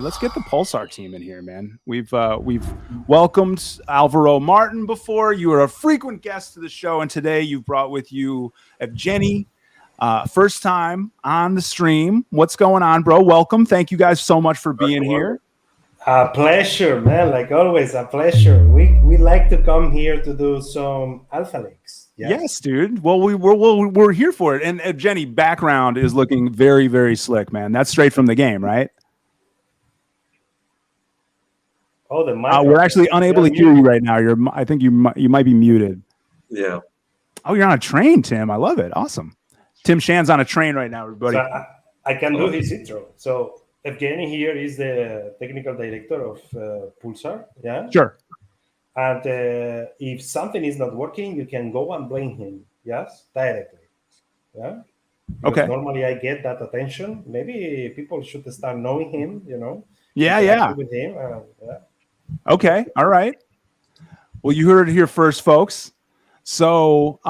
Let's get the Pulsar team in here, man. We've welcomed Alvaro Martin before. You are a frequent guest to the show, and today you've brought with you Evgeny. First time on the stream. What's going on, bro? Welcome. Thank you guys so much for being here. A pleasure, man. Like always, a pleasure. We like to come here to do some alpha links. Yes, dude. Well, we're here for it. And Evgeny, background is looking very, very slick, man. That's straight from the game, right? Oh, the mic. We're actually unable to hear you right now. I think you might be muted. Yeah. Oh, you're on a train, Tim. I love it. Awesome. Tim Shan's on a train right now, everybody. So I can do his intro. So Evgeny here is the technical director of Pulsar. Yeah. Sure. And if something is not working, you can go and blame him. Yes, directly. Yeah. Because okay. Normally I get that attention. Maybe people should start knowing him. Yeah. With him. Yeah. Okay. All right. Well, you heard it here first, folks. So,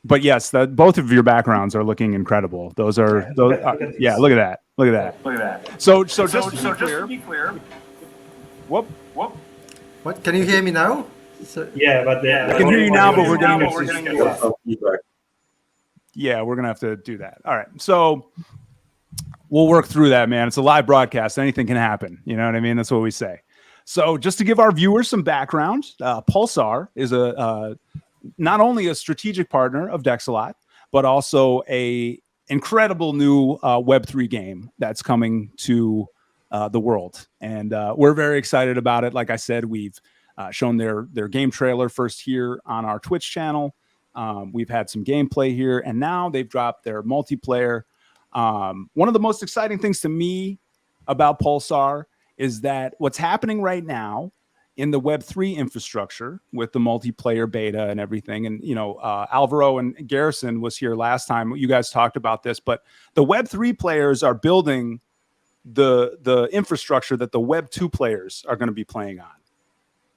but yes, both of your backgrounds are looking incredible. Those are Look at that. Look at that. So just to be clear. Whoop. What? Can you hear me now? Yeah, but I can hear you now, but we're getting feedback. Yeah, we're gonna have to do that. All right. So we'll work through that, man. It's a live broadcast. Anything can happen. You know what I mean? That's what we say. So just to give our viewers some background, Pulsar is not only a strategic partner of Dexalot, but also a incredible new Web3 game that's coming to the world. And we're very excited about it. Like I said, we've shown their game trailer first here on our Twitch channel. We've had some gameplay here, and now they've dropped their multiplayer. One of the most exciting things to me about Pulsar is that what's happening right now in the Web3 infrastructure with the multiplayer beta and everything. And, Alvaro and Garrison was here last time. You guys talked about this, but the Web3 players are building the infrastructure that the Web2 players are going to be playing on.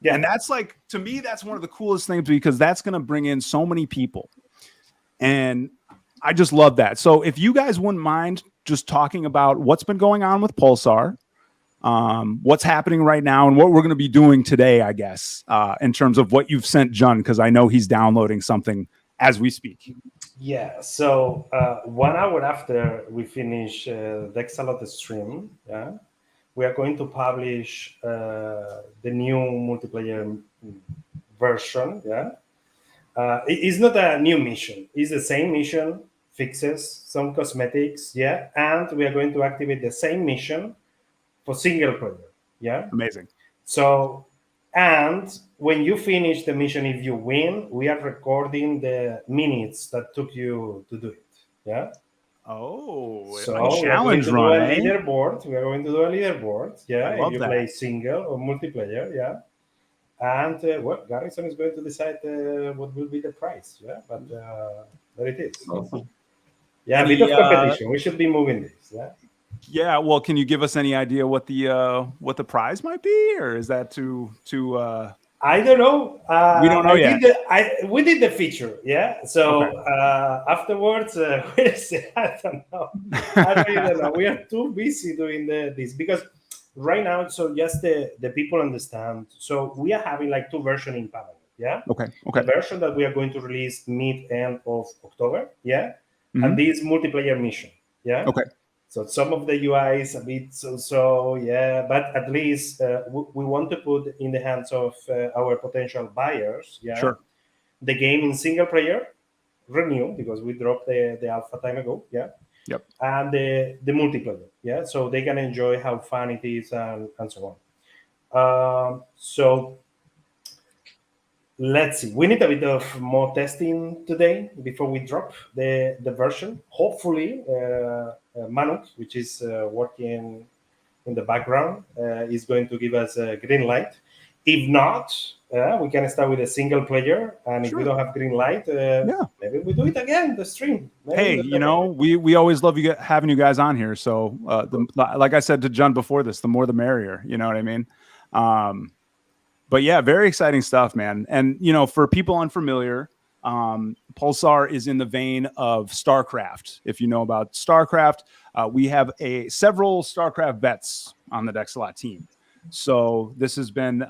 Yeah. And that's to me, that's one of the coolest things because that's going to bring in so many people. And I just love that. So if you guys wouldn't mind just talking about what's been going on with Pulsar, what's happening right now and what we're going to be doing today, I guess, in terms of what you've sent John, because I know he's downloading something as we speak. Yeah. So 1 hour after we finish Dexalot stream, we are going to publish the new multiplayer version. Yeah. It's not a new mission. It's the same mission, fixes some cosmetics. Yeah. And we are going to activate the same mission for single player. Yeah. Amazing. So, and when you finish the mission, if you win, we are recording the minutes that took you to do it. Yeah. Oh, so a challenge run. Leaderboard. We are going to do a leaderboard. Yeah. If you that. play single or multiplayer. Yeah. And Garrison is going to decide what will be the prize. Yeah. But there it is. Awesome. Yeah. A bit of competition. We should be moving this. Yeah. Yeah, well, can you give us any idea what the prize might be, or is that too? I don't know. We don't know yet. We did the feature, yeah. So afterwards, I don't know. I really don't know. We are too busy doing this because right now, so just the people understand. So we are having like two versions in parallel, yeah. Okay. The version that we are going to release mid-end of October, yeah, and this multiplayer mission, yeah. Okay. So some of the UI is a bit so, yeah, but at least we want to put in the hands of our potential buyers, yeah, sure, the game in single player, renew because we dropped the alpha time ago, yeah, yep, and the multiplayer, yeah, so they can enjoy how fun it is and so on. So let's see. We need a bit of more testing today before we drop the version. Hopefully. Manuk, which is working in the background, is going to give us a green light. If not, we can start with a single player, and if we don't have green light, maybe we do it again, the stream. Maybe we always love having you guys on here. So, like I said to John before this, the more the merrier. You know what I mean? But yeah, very exciting stuff, man. And for people unfamiliar, Pulsar is in the vein of StarCraft. If you know about StarCraft, we have several StarCraft vets on the Dexalot team. So this has been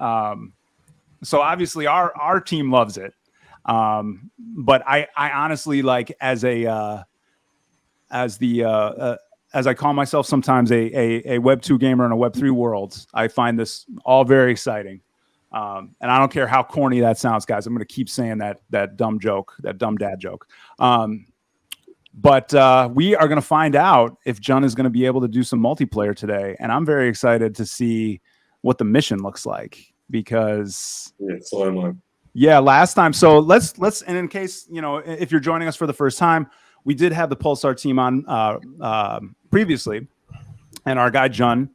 so obviously our team loves it. But I honestly, like, as I call myself sometimes a Web 2 gamer in a Web 3 world, I find this all very exciting. And I don't care how corny that sounds, guys. I'm going to keep saying that dumb joke, that dumb dad joke. But we are going to find out if Jun is going to be able to do some multiplayer today. And I'm very excited to see what the mission looks like, because last time. So let's, and in case, if you're joining us for the first time, we did have the Pulsar team on previously, and our guy Jun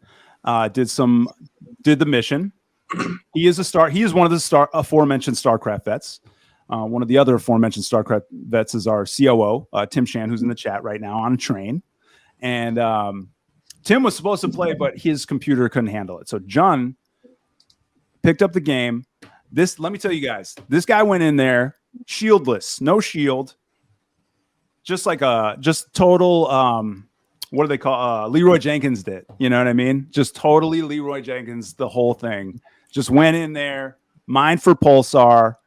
did the mission. He is one of the aforementioned StarCraft vets. One of the other aforementioned StarCraft vets is our COO, Tim Shan, who's in the chat right now on a train. And Tim was supposed to play, but his computer couldn't handle it. So Jun picked up the game. Let me tell you guys, this guy went in there shieldless, no shield, just total. What do they call Leroy Jenkins did? You know what I mean? Just totally Leroy Jenkins, the whole thing. Just went in there, mined for Pulsar,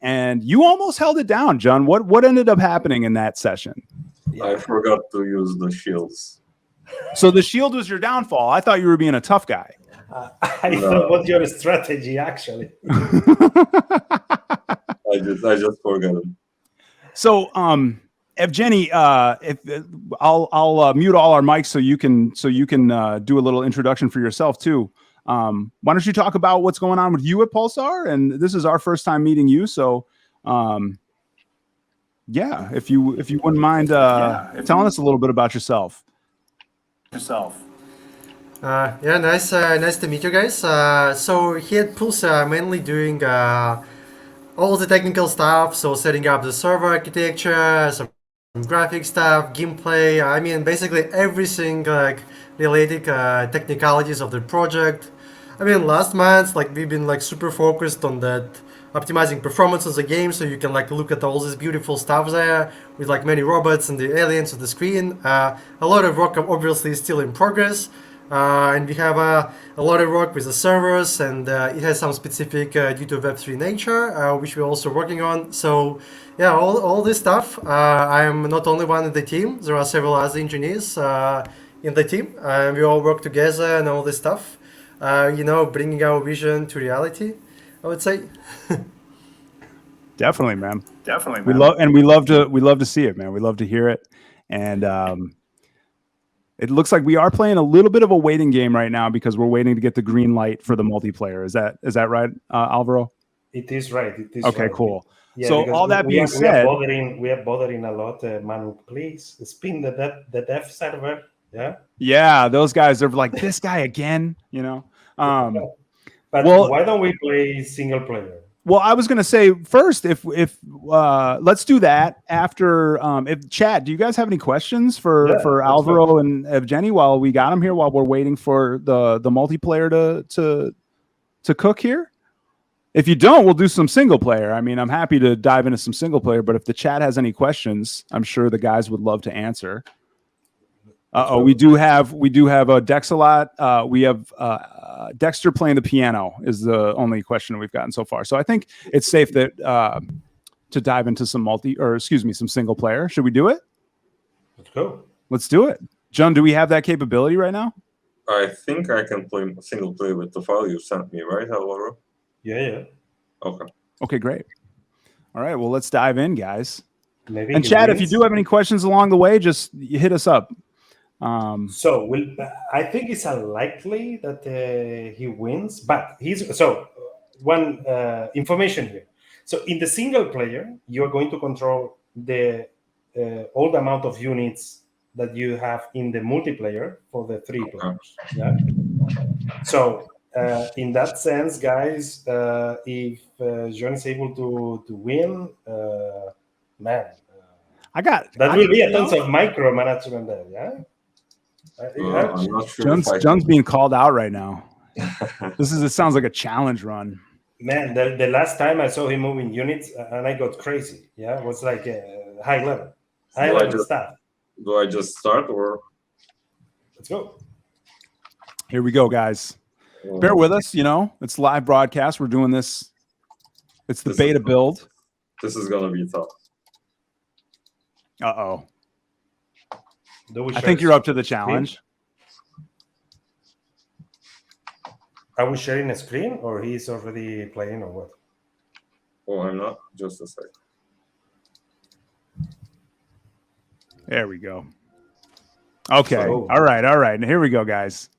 and you almost held it down, Jun. What ended up happening in that session? I forgot to use the shields. So the shield was your downfall. I thought you were being a tough guy. I thought what's your strategy, actually. I just forgot it. So, Evgeny, I'll mute all our mics so you can do a little introduction for yourself too. Why don't you talk about what's going on with you at Pulsar? And this is our first time meeting you, so if you wouldn't mind telling us a little bit about yourself. Nice to meet you guys. So here at Pulsar, I'm mainly doing all the technical stuff, so setting up the server architecture, some graphic stuff, gameplay. I mean, basically everything related technicalities of the project. I mean, last month, we've been super focused on that, optimizing performance of the game, so you can look at all this beautiful stuff there with many robots and the aliens on the screen. A lot of work obviously is still in progress. And we have a lot of work with the servers, and it has some specific due to Web3 nature, which we're also working on. So yeah, all this stuff. I'm not only one in the team. There are several other engineers in the team. We all work together and all this stuff. Bringing our vision to reality, I would say. Definitely, man. We love to see it, man. We love to hear it. And it looks like we are playing a little bit of a waiting game right now because we're waiting to get the green light for the multiplayer. Is that right, Alvaro? It is right. Okay, right. cool. Yeah, so all that being said, we are bothering a lot. Manu, please spin the dev server. Yeah, those guys are like, this guy again, But why don't we play single player? Well, I was going to say first, if let's do that after. If chat, do you guys have any questions for Alvaro and Evgeny while we got them here, while we're waiting for the multiplayer to cook here? If you don't, we'll do some single player. I mean, I'm happy to dive into some single player, but if the chat has any questions, I'm sure the guys would love to answer. We do have a Dexalot. We have Dexter playing the piano is the only question we've gotten so far. So I think it's safe that to dive into some some single player. Should we do it? Let's go. Let's do it. Jun, do we have that capability right now? I think I can play single player with the file you sent me, right, Alvaro? Yeah. Okay, great. All right, well, let's dive in, guys. Maybe and Chad, if you do have any questions along the way, just hit us up. So I think it's unlikely that he wins, but one information here. So in the single player, you're going to control the all the amount of units that you have in the multiplayer for the 3 players. Yeah. So in that sense, guys, if John is able to win, man, that will be a tons of micromanagement there. Yeah. I'm not sure John's being called out right now. It sounds like a challenge run. Man, the last time I saw him moving units, and I got crazy. Yeah, it was like high level stuff. Do I just start or? Let's go. Here we go, guys. Bear with us. It's live broadcast. We're doing this. It's the beta build. This is gonna be tough. Uh-oh. I think you're up to the challenge. Are we sharing a screen, or he's already playing, or what? Oh, I'm not. Just a sec. There we go. Okay. All right. Here we go, guys.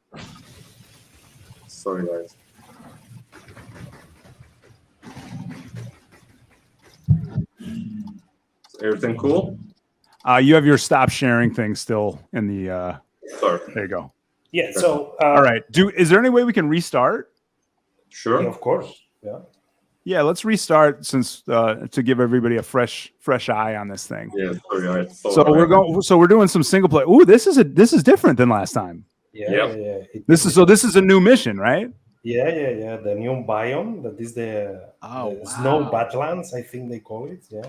Sorry, guys. Everything cool? You have your stop sharing thing still in the. Sorry. There you go. Yeah. So. All right. Is there any way we can restart? Sure. Yeah, of course. Yeah. Yeah. Let's restart since to give everybody a fresh eye on this thing. Yeah. Sorry. So we're doing some single play. Ooh, this is different than last time. Yeah. This is a new mission, right? Yeah. The new biome, that is the snow badlands, I think they call it. Yeah.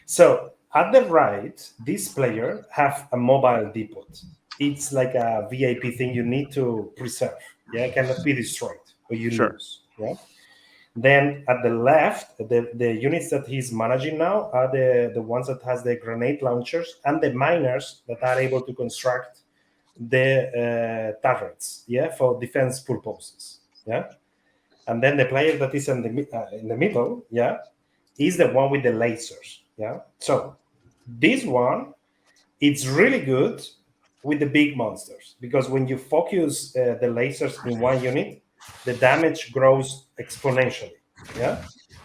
So at the right, this player have a mobile depot. It's like a VIP thing you need to preserve. Yeah, it cannot be destroyed or you lose. Yeah. Then at the left, the units that he's managing now are the ones that has the grenade launchers and the miners that are able to construct the turrets, for defense purposes. Yeah. And then the player that is in the middle, is the one with the lasers. Yeah. So this one, it's really good with the big monsters, because when you focus the lasers in one unit, the damage grows exponentially.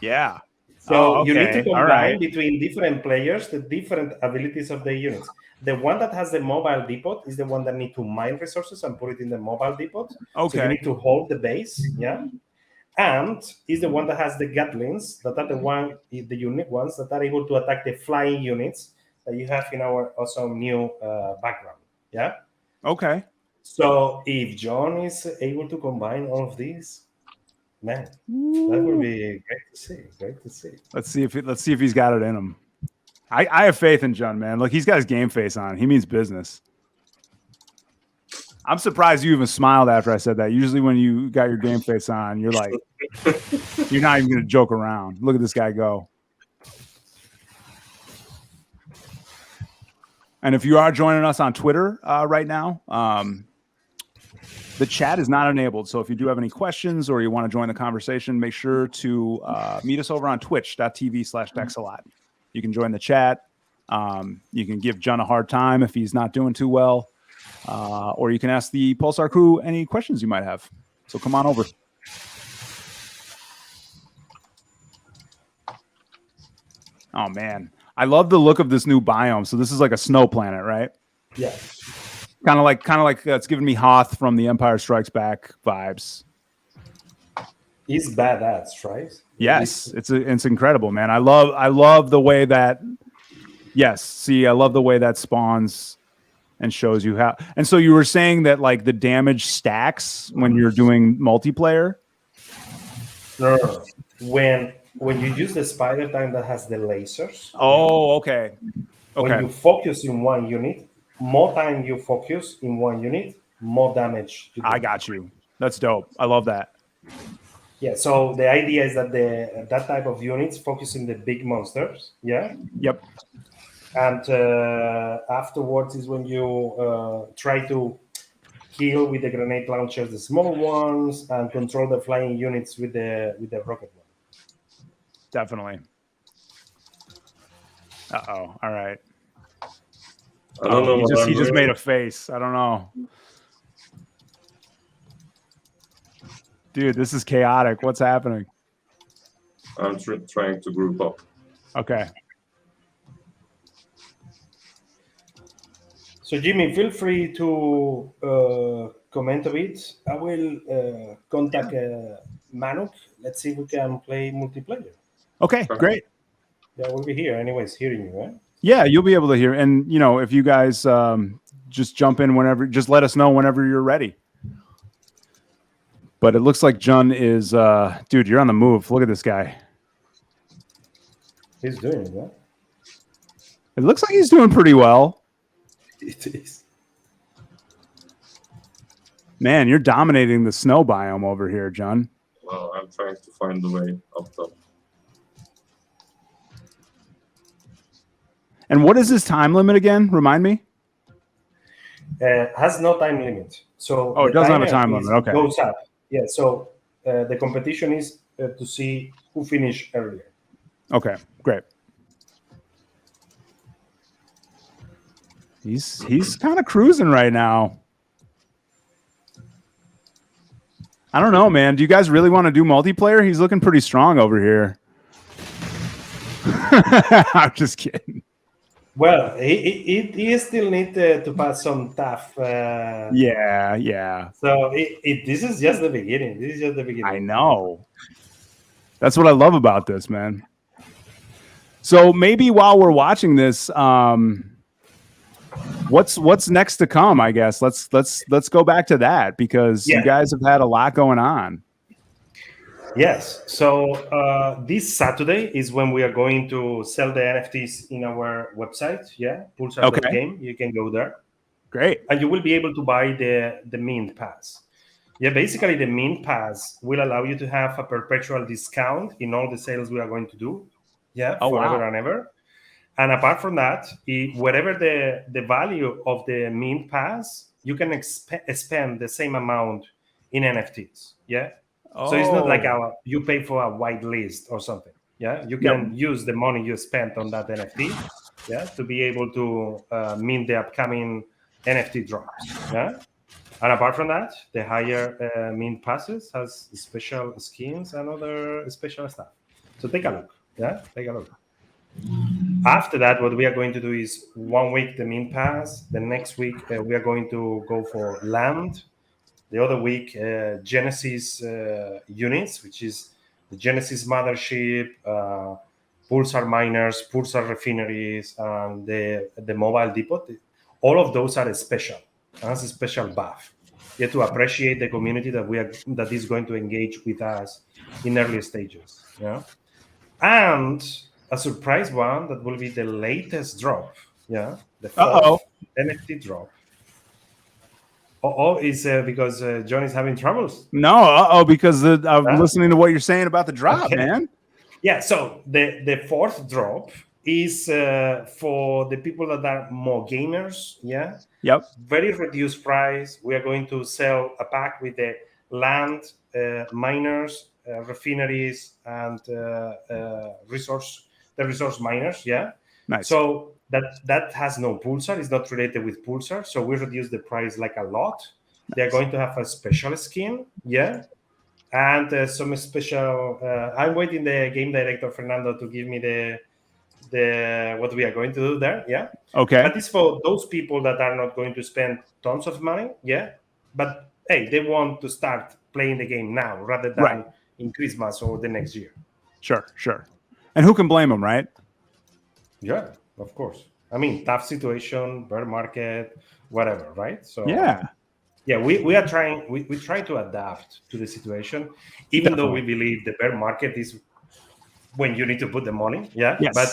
Yeah. So you need to combine between different players the different abilities of the units. The one that has the mobile depot is the one that need to mine resources and put it in the mobile depot. Okay. So you need to hold the base. Yeah. And is the one that has the Gatlings, that are the unique ones that are able to attack the flying units that you have in our awesome new background. Yeah. Okay. So if John is able to combine all of these, man, that would be great to see. Great to see. Let's see if he's got it in him. I have faith in John, man. Look, he's got his game face on. He means business. I'm surprised you even smiled after I said that. Usually when you got your game face on, you're like, you're not even going to joke around. Look at this guy go. And if you are joining us on Twitter right now, the chat is not enabled. So if you do have any questions or you want to join the conversation, make sure to meet us over on twitch.tv/Dexalot. You can join the chat. You can give John a hard time if he's not doing too well. Or you can ask the Pulsar crew any questions you might have. So come on over. Oh, man. I love the look of this new biome. So this is like a snow planet, right? Yeah. Kind of like it's giving me Hoth from the Empire Strikes Back vibes. He's badass, right? Yes, it's incredible, man. I love the way that. Yes, see, I love the way that spawns and shows you how. And so you were saying that like the damage stacks when you're doing multiplayer. No. When you use the spider time that has the lasers. Oh, okay. When you focus in one unit, more time you focus in one unit, more damage. I got you. That's dope. I love that. Yeah. So the idea is that that type of units focus in the big monsters. Yeah. Yep. And afterwards is when you try to kill with the grenade launchers the small ones and control the flying units with the rocket one. Definitely. Uh-oh. All right. I don't know. He just made a face. I don't know. Dude, this is chaotic. What's happening? I'm trying to group up. Okay. So, Jimmy, feel free to comment a bit. I will contact Manuk. Let's see if we can play multiplayer. Okay, great. Yeah, we'll be here anyways, hearing you, right? Yeah, you'll be able to hear. And, if you guys just jump in whenever, just let us know whenever you're ready. But it looks like John is, dude, you're on the move. Look at this guy. He's doing it, yeah? It looks like he's doing pretty well. It is. Man, you're dominating the snow biome over here, John. Well, I'm trying to find the way up top. And what is his time limit again? Remind me. Has no time limit. So Oh, it the doesn't have a timer time limit. Okay. Goes up. Yeah. So the competition is to see who finished earlier. Okay, great. He's kind of cruising right now. I don't know, man. Do you guys really want to do multiplayer? He's looking pretty strong over here. I'm just kidding. Well, he still need to pass some tough. Yeah. So this is just the beginning. This is just the beginning. I know. That's what I love about this, man. So maybe while we're watching this, what's next to come? I guess let's go back to that because you guys have had a lot going on. Yes. So this Saturday is when we are going to sell the NFTs in our website. Yeah, Pulsar.game. You can go there. Great. And you will be able to buy the Mint Pass. Yeah, basically the Mint Pass will allow you to have a perpetual discount in all the sales we are going to do. Yeah, forever and ever. And apart from that, whatever the value of the Mint Pass, you can spend the same amount in NFTs. Yeah. So it's not like you pay for a white list or something. Yeah, you can use the money you spent on that NFT, to be able to mint the upcoming NFT drops. Yeah, and apart from that, the higher mint passes has special skins and other special stuff. So take a look. Yeah, take a look. After that, what we are going to do is 1 week the mint pass. The next week we are going to go for land. The other week, Genesis units, which is the Genesis mothership, Pulsar miners, Pulsar refineries, and the mobile depot. All of those are special. That's a special buff. You have to appreciate the community that is going to engage with us in early stages. Yeah, and a surprise one that will be the latest drop. Yeah, the fourth NFT drop. Is because John is having troubles. No, because I'm listening to what you're saying about the drop, man. Yeah, so the fourth drop is for the people that are more gamers. Yeah. Yep. Very reduced price. We are going to sell a pack with the land, miners, refineries, and resource miners. Yeah. Nice. So that has no Pulsar. It's not related with Pulsar. So we reduce the price like a lot. Nice. They're going to have a special skin. Yeah. And some special. I'm waiting the game director Fernando to give me the what we are going to do there. Yeah. Okay. But it's for those people that are not going to spend tons of money. Yeah. But hey, they want to start playing the game now rather than in Christmas or the next year. Sure. And who can blame them, right? Yeah, of course. I mean, tough situation, bear market, whatever, right? So we are trying. We try to adapt to the situation, even though we believe the bear market is when you need to put the money. Yeah. Yes. But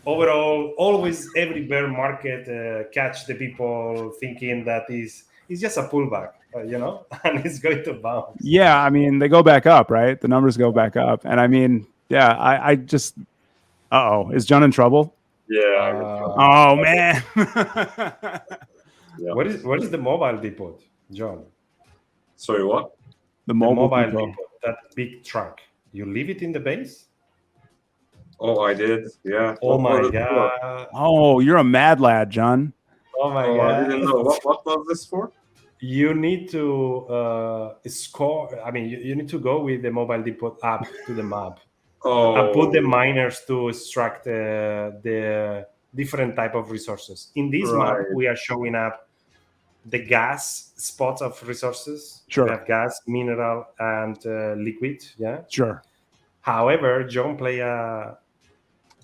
overall, always every bear market catch the people thinking that is just a pullback, and it's going to bounce. Yeah, I mean, they go back up, right? The numbers go back up, and I mean, I just. Is John in trouble? Yeah. Oh man. What is the mobile depot, John? Sorry, what? The mobile depot, that big truck. You leave it in the base? Oh, I did. Yeah. Oh my god. Oh, you're a mad lad, John. Oh my god. I didn't know. What was this for? You need to score. I mean, you need to go with the mobile depot app to the map. And put the miners to extract the different type of resources. In this map, we are showing up the gas spots of resources. Sure. We have gas, mineral, and liquid. Yeah. Sure. However, John play a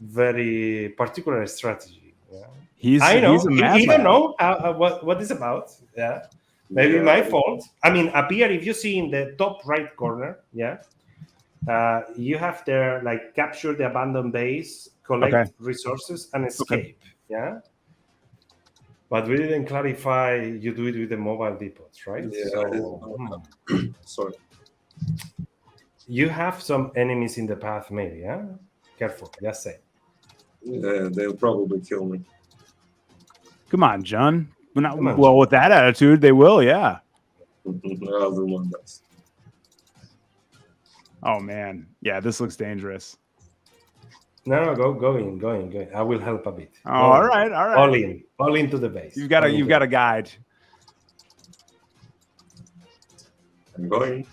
very particular strategy. Yeah. He's a mad he don't know what it's about. Yeah. Maybe my fault. I mean, up here, if you see in the top right corner, you have there like capture the abandoned base, collect resources, and escape. Yeah. But we didn't clarify you do it with the mobile depots, right? Yeah, So, sorry. You have some enemies in the path, maybe, yeah? Careful, just say. Yeah, they'll probably kill me. Come on, John. Well, with that attitude, they will, yeah. I'll do my best. Oh, man. Yeah, this looks dangerous. No, go in. I will help a bit. Oh, all right. All into the base. You've got a guide. I'm going.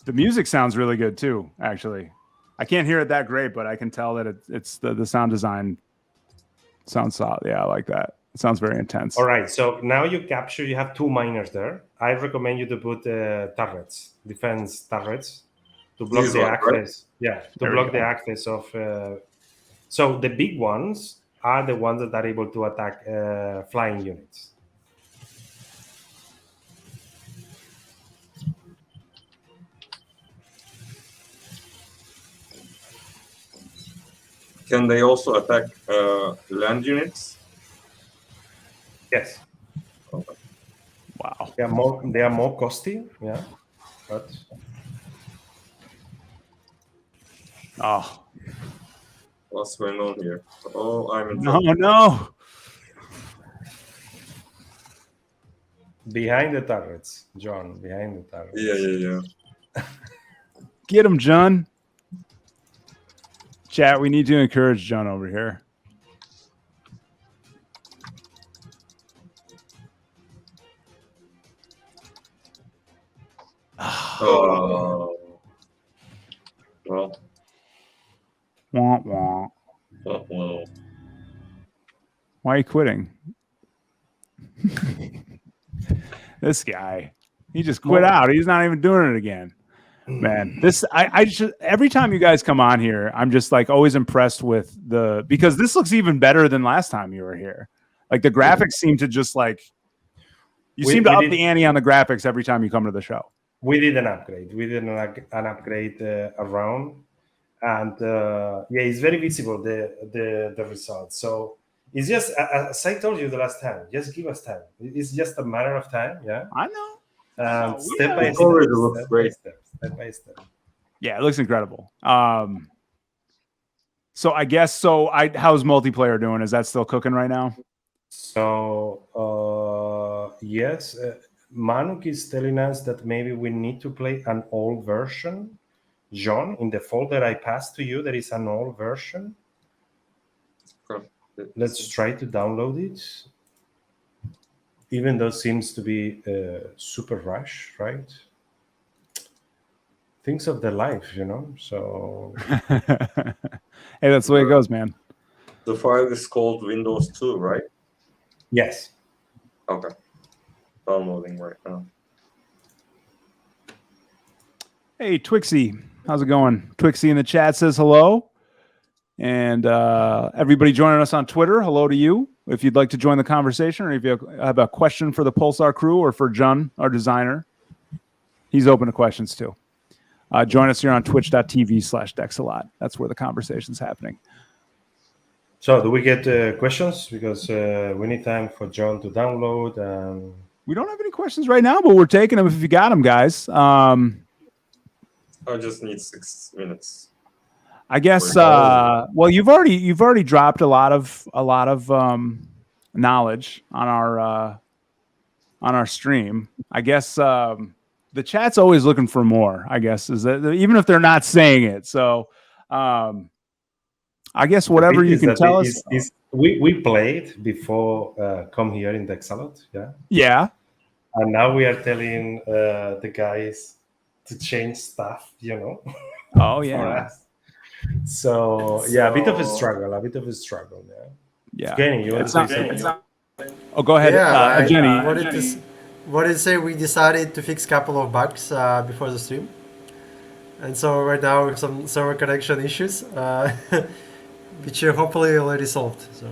The music sounds really good too. Actually, I can't hear it that great, but I can tell that it's the sound design sounds solid. Yeah, I like that. It sounds very intense. All right. So now you have 2 miners there. I recommend you to put turrets, defense turrets, to block the access. Right? Yeah, to block the access of. So the big ones are the ones that are able to attack flying units. Can they also attack land units? Yes. Okay. Wow. They are more costly. Yeah. But. Oh. What's going on here? Oh, I'm in trouble. No. Behind the turrets, John. Behind the turrets. Yeah. Get him, John. Chat, we need to encourage John over here. Oh. Well. Wah, wah. Well. Why are you quitting? This guy, he just quit out. He's not even doing it again. Man, this I just every time you guys come on here, I'm just like always impressed with because this looks even better than last time you were here. Like the graphics seem to just like you seem to up the ante on the graphics every time you come to the show. We did an upgrade. We did an upgrade around, and it's very visible the results. So it's just as I told you the last time. Just give us time. It's just a matter of time. Yeah, I know. Step by step. Yeah, it looks incredible. So I guess how's multiplayer doing? Is that still cooking right now? So yes, Manuk is telling us that maybe we need to play an old version. John, in the folder I passed to you, there is an old version. Let's try to download it. Even though it seems to be super rush, right? Things of the life, so... Hey, that's the way it goes, man. The file is called Windows 2, right? Yes. Okay. Downloading right now. Hey, Twixie. How's it going? Twixie in the chat says hello. And everybody joining us on Twitter, hello to you. If you'd like to join the conversation, or if you have a question for the Pulsar crew or for John, our designer, he's open to questions too. Join us here on twitch.tv/Dexalot. That's where the conversation's happening. So do we get questions? Because we need time for John to download. We don't have any questions right now, but we're taking them if you got them, guys. I just need 6 minutes. I guess. Well, you've already dropped a lot of knowledge on our stream. I guess the chat's always looking for more. I guess is that even if they're not saying it. So I guess whatever you can tell us. We played before come here in Dexalot. Yeah. Yeah. And now we are telling the guys to change stuff. Oh yeah. So a bit of a struggle. Yeah. Kenny, you want to say something? Oh, go ahead. Yeah, Jenny. What did you say? We decided to fix a couple of bugs before the stream, and so right now we have some server connection issues, which are hopefully already solved. So.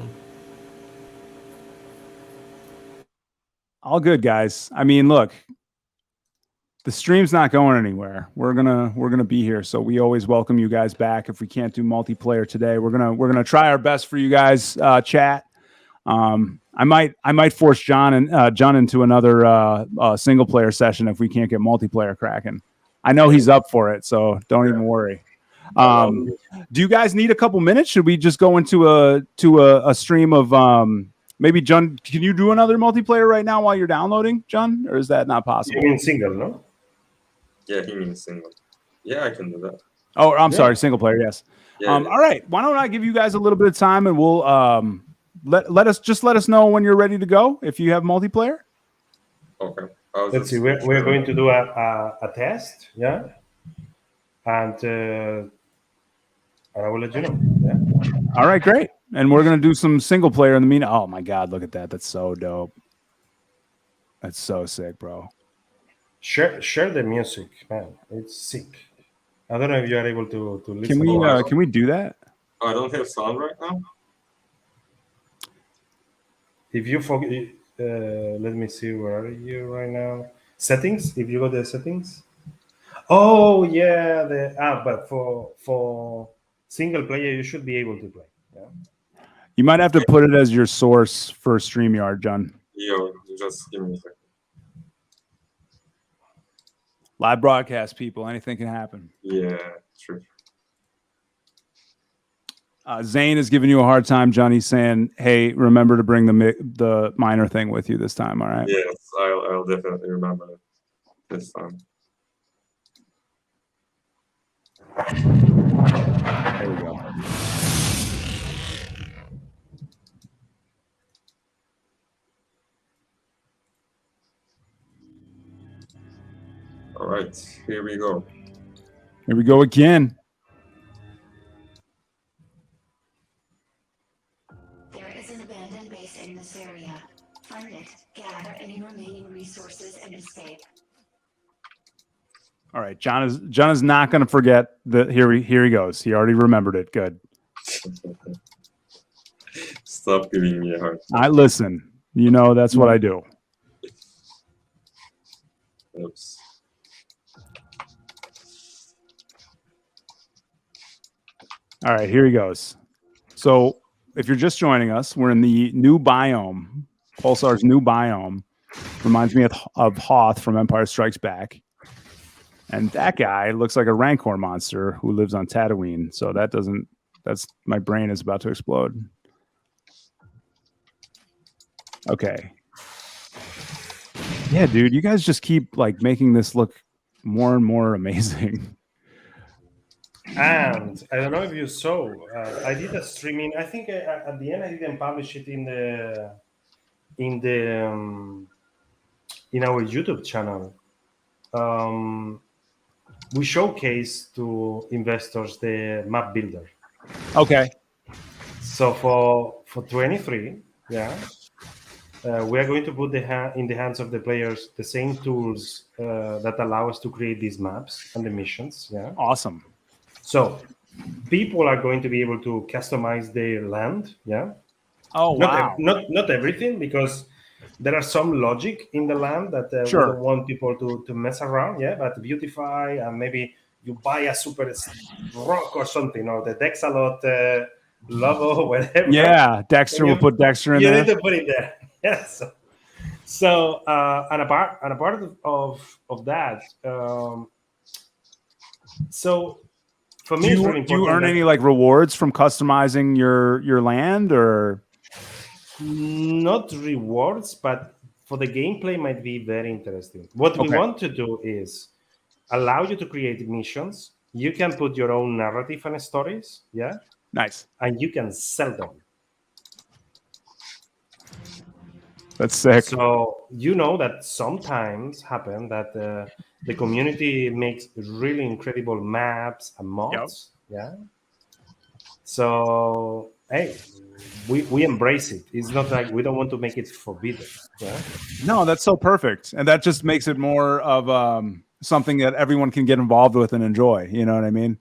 All good, guys. I mean, look, the stream's not going anywhere. We're gonna be here, so we always welcome you guys back. If we can't do multiplayer today, we're gonna try our best for you guys. Chat. I might force John into another single player session if we can't get multiplayer cracking. I know he's up for it, so don't even worry. Do you guys need a couple minutes? Should we just go into a stream of maybe John? Can you do another multiplayer right now while you're downloading, John, or is that not possible? You mean single, no? Yeah, he means single. Yeah, I can do that. Oh, I'm sorry, single player. Yes. Yeah, All right. Why don't I give you guys a little bit of time, and we'll let us know when you're ready to go if you have multiplayer. Okay. Let's see. We're going to do a test, yeah, and I will let you know. Yeah. All right, great. And we're gonna do some single player in the meantime. Oh my God, look at that! That's so dope. That's so sick, bro. Share the music, man. It's sick. I don't know if you are able to listen. Can we do that? I don't have sound right now. If you forget, let me see. Where are you right now? Settings. If you go to the settings. Oh yeah, but for single player, you should be able to play. Yeah. You might have to put it as your source for StreamYard, John. Yo, just give me a second. Live broadcast, people. Anything can happen. Yeah, true. Zane is giving you a hard time, John. He's saying, "Hey, remember to bring the minor thing with you this time." All right. Yes, I'll definitely remember it this time. There we go. All right, here we go. Here we go again. There is an abandoned base in this area. Find it, gather any remaining resources, and escape. All right, John is not going to forget that. Here he goes. He already remembered it. Good. Stop giving me a hard time. I listen. You know that's what I do. Oops. All right, here he goes. So, if you're just joining us, we're in the new biome. Pulsar's new biome reminds me of Hoth from Empire Strikes Back. And that guy looks like a Rancor monster who lives on Tatooine. So that's my brain is about to explode. Okay. Yeah, dude, you guys just keep like making this look more and more amazing. And I don't know if you saw, I did a streaming. I think at the end I didn't publish it in our YouTube channel. We showcase to investors the map builder. Okay. So for 23, yeah, we are going to put in the hands of the players the same tools that allow us to create these maps and the missions. Yeah. Awesome. So people are going to be able to customize their land. Yeah. Oh, wow. Not everything, because there are some logic in the land that we don't want people to mess around. Yeah. But beautify, and maybe you buy a super rock or something, or the Dexalot logo, whatever. Yeah. Dexter will put Dexter in there. You need to put it there. Yes. So and a part of that. So for me, it's really important. Do you earn any like rewards from customizing your land, or not rewards, but for the gameplay might be very interesting. What we want to do is allow you to create missions. You can put your own narrative and stories. Yeah. Nice. And you can sell them. That's sick. So you know that sometimes happen that the community makes really incredible maps and mods. Yep. Yeah. So hey, we embrace it. It's not like we don't want to make it forbidden. Yeah. No, that's so perfect, and that just makes it more of something that everyone can get involved with and enjoy. You know what I mean?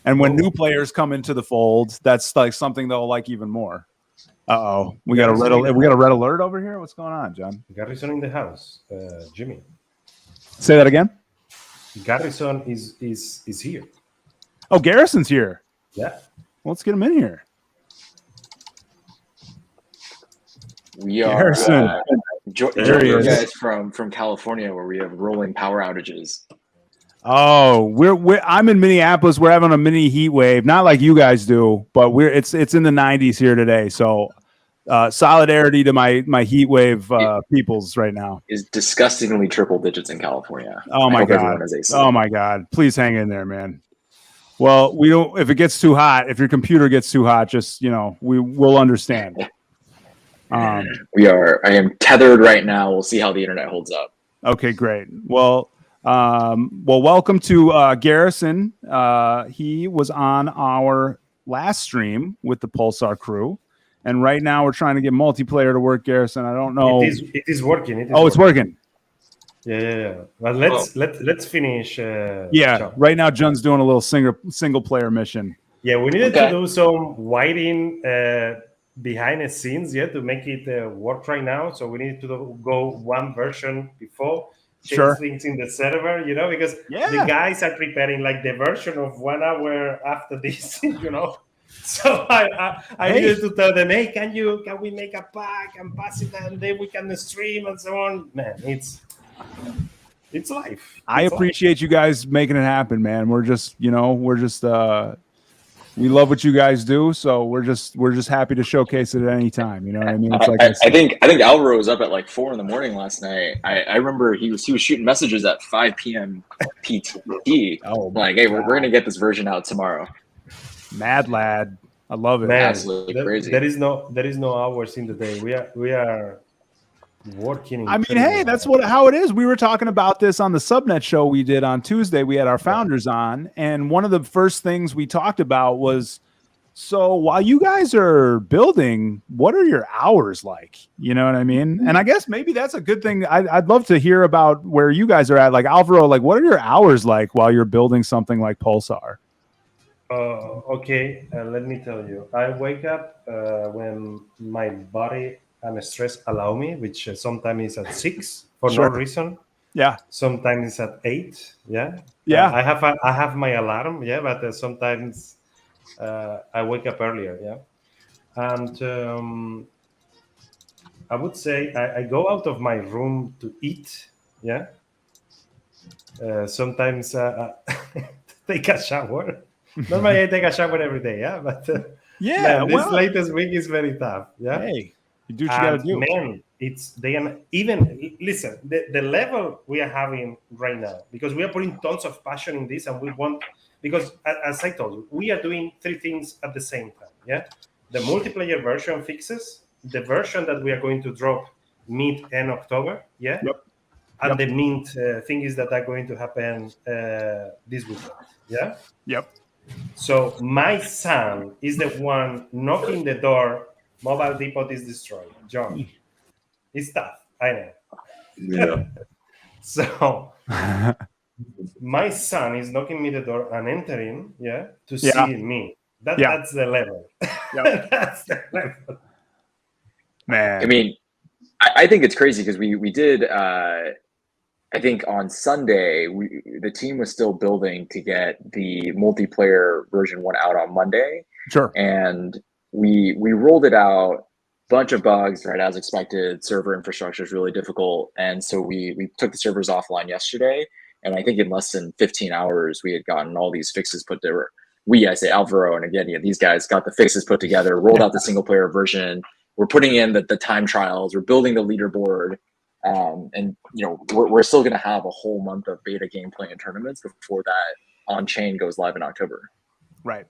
And when new players come into the fold, that's like something they'll like even more. Uh-oh. We got a red alert over here? What's going on, John? Garrison in the house, Jimmy. Say that again? Garrison is here. Oh, Garrison's here. Yeah. Well, let's get him in here. We are Garrison. joining you guys from California, where we have rolling power outages. Oh, I'm in Minneapolis. We're having a mini heat wave, not like you guys do, but it's in the 90s here today. So, solidarity to my heat wave peoples right now. Is disgustingly triple digits in California. Oh my god! Oh my god! Please hang in there, man. Well, we don't. If it gets too hot, if your computer gets too hot, just we'll understand. I am tethered right now. We'll see how the internet holds up. Okay, great. Well, welcome to Garrison. He was on our last stream with the Pulsar crew, and right now we're trying to get multiplayer to work. Garrison, I don't know. It is working. It's working. Yeah. Well, let's finish. Right now John's doing a little single player mission. Yeah, we needed to do some wiring behind the scenes, to make it work right now. So we need to go one version before, change things in the server, because the guys are preparing like the version of 1 hour after this, So I needed to tell them, hey, can we make a pack and pass it, and then we can stream and so on. Man, it's life. I appreciate you guys making it happen, man. We're just we love what you guys do, so we're just happy to showcase it at any time. You know what I mean? It's like I think Alvaro was up at like 4 a.m. last night. I remember he was shooting messages at 5 p.m. PT. Oh, like, hey, we're gonna get this version out tomorrow. Mad lad, I love it. Man, absolutely crazy. There is no hours in the day. We are working. I mean, hey, that's how it is. We were talking about this on the subnet show we did on Tuesday. We had our founders on, and one of the first things we talked about was, so while you guys are building, what are your hours like? You know what I mean? And I guess maybe that's a good thing. I'd love to hear about where you guys are at. Like Alvaro, like what are your hours like while you're building something like Pulsar? Okay, let me tell you. I wake up when my body and stress allow me, which sometimes is at 6 for no reason. Yeah. Sometimes it's at 8. Yeah. Yeah. I have my alarm. Yeah, but sometimes I wake up earlier. Yeah. And I would say I go out of my room to eat. Yeah. Sometimes take a shower. Normally I take a shower every day. Yeah, but this latest week is very tough. Yeah. Hey. You do what you gotta do. Man, even listen, the level we are having right now, because we are putting tons of passion in this, and we want, because as I told you, we are doing 3 things at the same time. Yeah, the multiplayer version fixes, the version that we are going to drop mid-end October. Yeah, and the mint things that are going to happen this weekend. Yeah. Yep. So my son is the one knocking the door. Mobile Depot is destroyed. John, it's tough. I know. Yeah. So my son is knocking me the door and entering, to see me. That's the level. Yep. That's the level. Man. I mean, I think it's crazy because we did. I think on Sunday the team was still building to get the multiplayer version 1 out on Monday. Sure. And we rolled it out, bunch of bugs, right, as expected. Server infrastructure is really difficult, and so we took the servers offline yesterday, and I think in less than 15 hours we had gotten all these fixes put together. I say Alvaro, and again, these guys got the fixes put together, rolled out the single player version. We're putting in the time trials, we're building the leaderboard, and we're still going to have a whole month of beta gameplay and tournaments before that on chain goes live in October. Right.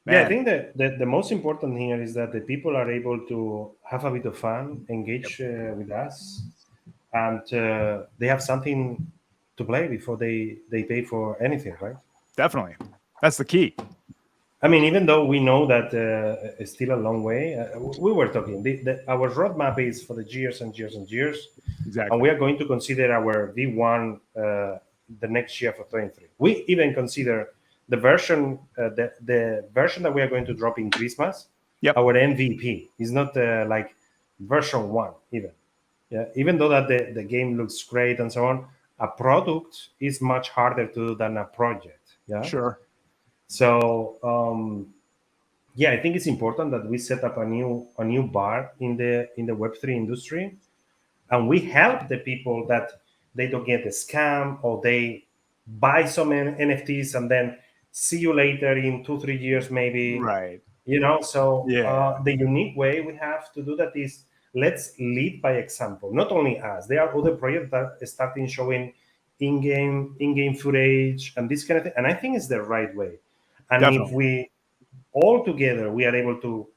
Man. Yeah, I think that the most important here is that the people are able to have a bit of fun, engage with us, and they have something to play before they pay for anything, right? Definitely. That's the key. I mean, even though we know that it's still a long way, we were talking, our roadmap is for the years and years and years. Exactly. And we are going to consider our V1 the next year for 23. We even consider the version the version that we are going to drop in Christmas Yep. our MVP. It's not like version 1 even. Yeah, even though that the game looks great and so on, a product is much harder to do than a project. Yeah. Sure. So yeah, I think it's important that we set up a new bar in the Web3 industry, and we help the people that they don't get a scam or they buy some NFTs and then see you later in 2-3 years maybe. Right. So Yeah. the unique way we have to do that is let's lead by example. Not only us, there are other projects that are starting showing in-game footage and this kind of thing, and I think it's the right way. And if Definitely. we all together we are able to,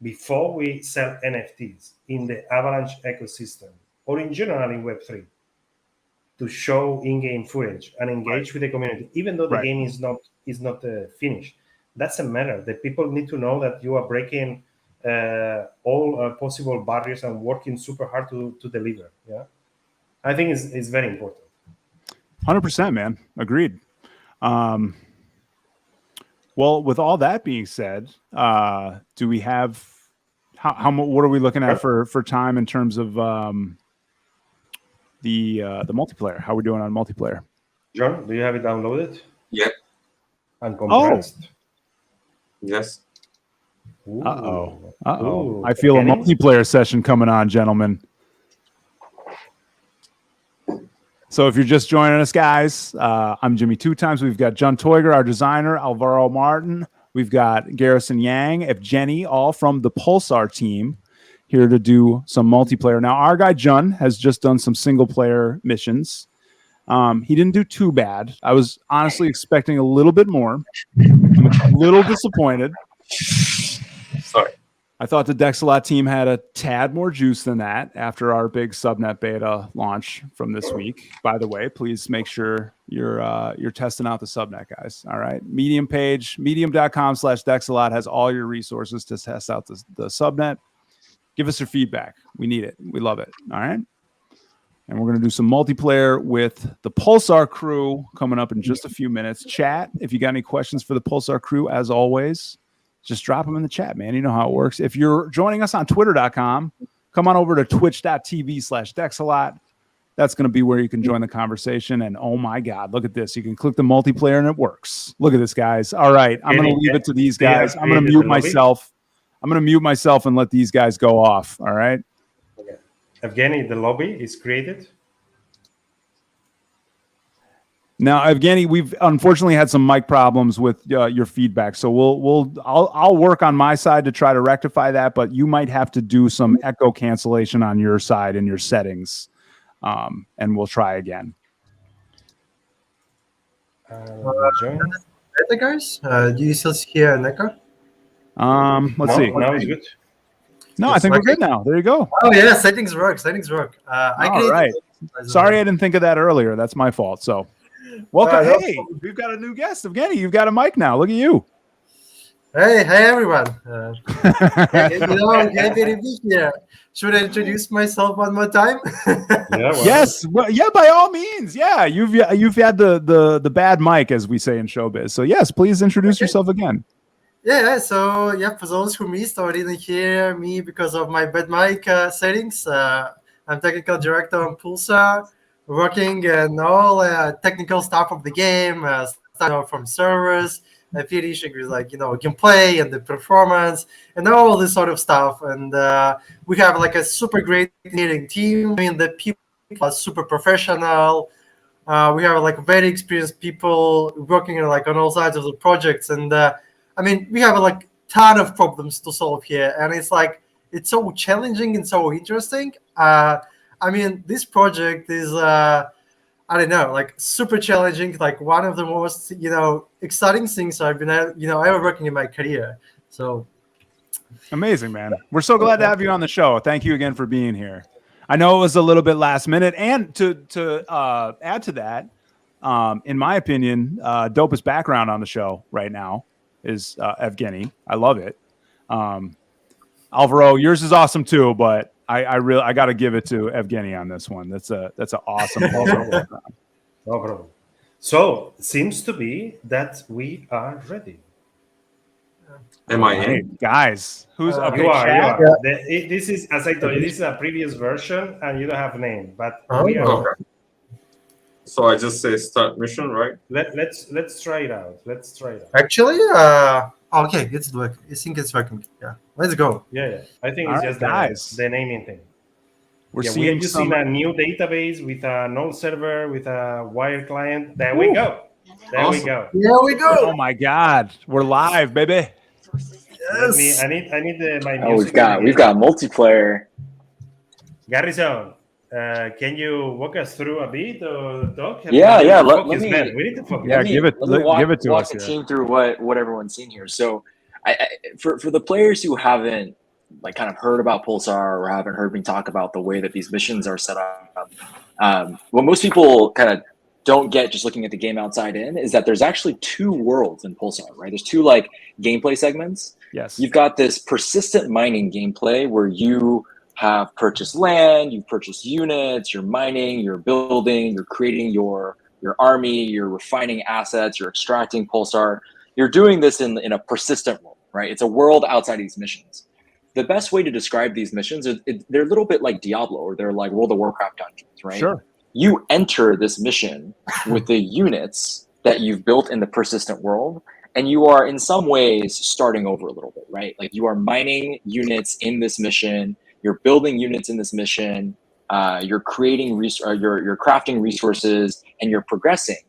before we sell NFTs in the Avalanche ecosystem or in general in Web3, to show in-game footage and engage with the community, even though the Right. game is not finished. That's a matter. The people need to know that you are breaking all possible barriers and working super hard to deliver. Yeah, I think it's very important. 100%, man. Agreed. Well, with all that being said, do we have what are we looking at for time in terms of the multiplayer? How are we doing on multiplayer? John, do you have it downloaded Yep. and compressed? Yes. Ooh. Ooh. I feel a Kenny? multiplayer session coming on, gentlemen. So if you're just joining us, guys, I'm Jimmy Two Times. We've got John Toiger, our designer, Alvaro Martin. We've got Garrison Yang, Evgeny, all from the Pulsar team, here to do some multiplayer. Now, our guy John has just done some single player missions. He didn't do too bad. I was honestly expecting a little bit more. I'm a little disappointed. Sorry. I thought the Dexalot team had a tad more juice than that after our big subnet beta launch from this week. By the way, please make sure you're testing out the subnet, guys. All right. Medium page, medium.com/Dexalot has all your resources to test out the subnet. Give us your feedback. We need it. We love it. All right. And we're going to do some multiplayer with the Pulsar crew coming up in just a few minutes. Chat, if you got any questions for the Pulsar crew, as always, just drop them in the chat, man. You know how it works. If you're joining us on twitter.com, come on over to twitch.tv/Dexalot. That's going to be where you can join the conversation. And oh my God, look at this. You can click the multiplayer and it works. Look at this, guys. All right. I'm going to leave it to these guys. I'm going to mute myself. I'm going to mute myself and let these guys go off. All right. Okay. Evgeny, the lobby is created. Now, Evgeny, we've unfortunately had some mic problems with your feedback, so I'll work on my side to try to rectify that. But you might have to do some echo cancellation on your side in your settings, and we'll try again. Better, guys? Do you still hear an echo? Let's see. Now it's good. No, I think we're good now. There you go. Oh yeah, settings work. All right. Sorry, I didn't think of that earlier. That's my fault. So. Welcome. Hey, we've got a new guest. Evgeny, you've got a mic now. Look at you. Hey, everyone. Yeah. Should I introduce myself one more time? Yes. Well, yeah, by all means. Yeah, you've had the bad mic, as we say in showbiz. So yes, please introduce yourself again. Yeah. So yeah, for those who missed or didn't hear me because of my bad mic settings, I'm technical director on Pulsar, working on all technical stuff of the game, starting from servers, finishing with gameplay and the performance and all this sort of stuff. And we have like a super great engineering team. I mean, the people are super professional. We have like very experienced people working on all sides of the projects. And I mean, we have like ton of problems to solve here, and it's so challenging and so interesting. I mean, this project is, I don't know, like super challenging, like one of the most, exciting things I've been, ever working in my career. So amazing, man. We're so glad to have you on the show. Thank you again for being here. I know it was a little bit last minute, and to add to that, in my opinion, dopest background on the show right now is Evgeny. I love it. Alvaro, yours is awesome too, but I got to give it to Evgeny on this one. That's an awesome background. No problem. So seems to be that we are ready. Am I Hey, in? guys, who's okay? You are. Chat? This is, as I told you, this is a previous version, and you don't have name, but Oh. we are. Okay. So I just say start mission, right? Let's try it out. Let's try it out. Actually, okay, it's working. I think it's working. Yeah, let's go. Yeah. I think All it's right, just guys. the naming thing. We're We are seeing using some. a new database with a node server with a wire client. There we go. There we Awesome. go. Here we go. Oh my God, we're live, baby. Let me. Yes. I need my Oh, music. we've got multiplayer. Garrison. Can you walk us through a bit or talk? Yeah, We need yeah. to Let focus, me. man. We need to focus. Yeah, give it to walk us the here. team through what everyone's seen here. So, for the players who haven't like kind of heard about Pulsar or haven't heard me talk about the way that these missions are set up, what most people kind of don't get just looking at the game outside in is that there's actually two worlds in Pulsar, right? There's two like gameplay segments. Yes. You've got this persistent mining gameplay where you have purchased land, you've purchased units, you're mining, you're building, you're creating your army, you're refining assets, you're extracting Pulsar. You're doing this in a persistent world, right? It's a world outside of these missions. The best way to describe these missions is they're a little bit like Diablo, or they're like World of Warcraft dungeons, right? Sure. You enter this mission with the units that you've built in the persistent world, and you are in some ways starting over a little bit, right? Like you are mining units in this mission, you're building units in this mission, you're creating you're crafting resources, and you're progressing.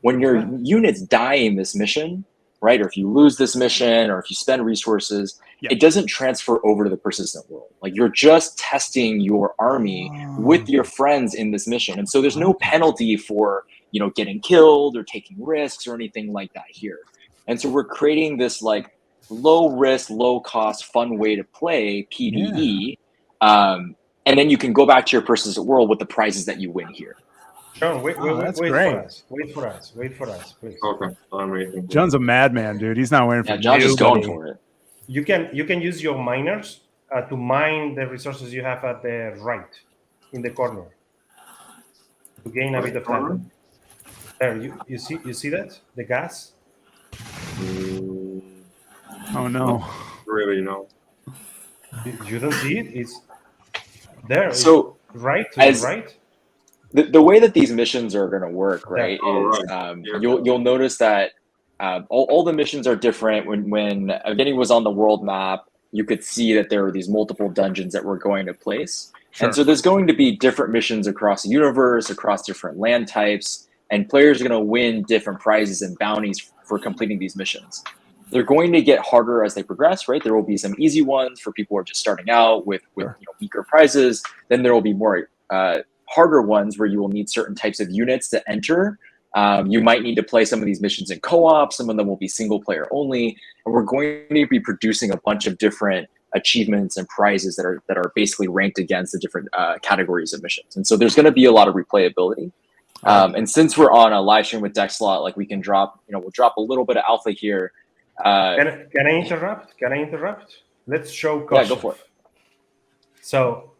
When your units die in this mission, right, or if you lose this mission, or if you spend resources, Yeah. it doesn't transfer over to the persistent world. Like you're just testing your army with your friends in this mission, and so there's no penalty for getting killed or taking risks or anything like that here. And so we're creating this like low risk, low cost, fun way to play PvE. And then you can go back to your persistent world with the prizes that you win here. Sean, wait that's for great. us. Wait for us, please. Okay, I'm waiting. John's a madman, dude. He's not waiting for Yeah, John's just nobody. going for it. You can use your miners to mine the resources you have at the right, in the corner, to gain a bit of time. There, you see that the gas. Oh no. Really, no. You don't see it? It's there. So right to the right. The way that these missions are going to work, right, Oh, is right. you'll notice that all the missions are different. When Evgeny was on the world map, you could see that there were these multiple dungeons that were going to place. Sure. And so there's going to be different missions across the universe, across different land types, and players are going to win different prizes and bounties for completing these missions. They're going to get harder as they progress, right? There will be some easy ones for people who are just starting out with weaker prizes. Then there will be more harder ones where you will need certain types of units to enter. You might need to play some of these missions in co-op. Some of them will be single player only. And we're going to be producing a bunch of different achievements and prizes that are basically ranked against the different categories of missions. And so there's going to be a lot of replayability. And since we're on a live stream with Dexalot, like we can drop, we'll drop a little bit of alpha here. Can I interrupt? Let's show caution. Yeah, go for it. So,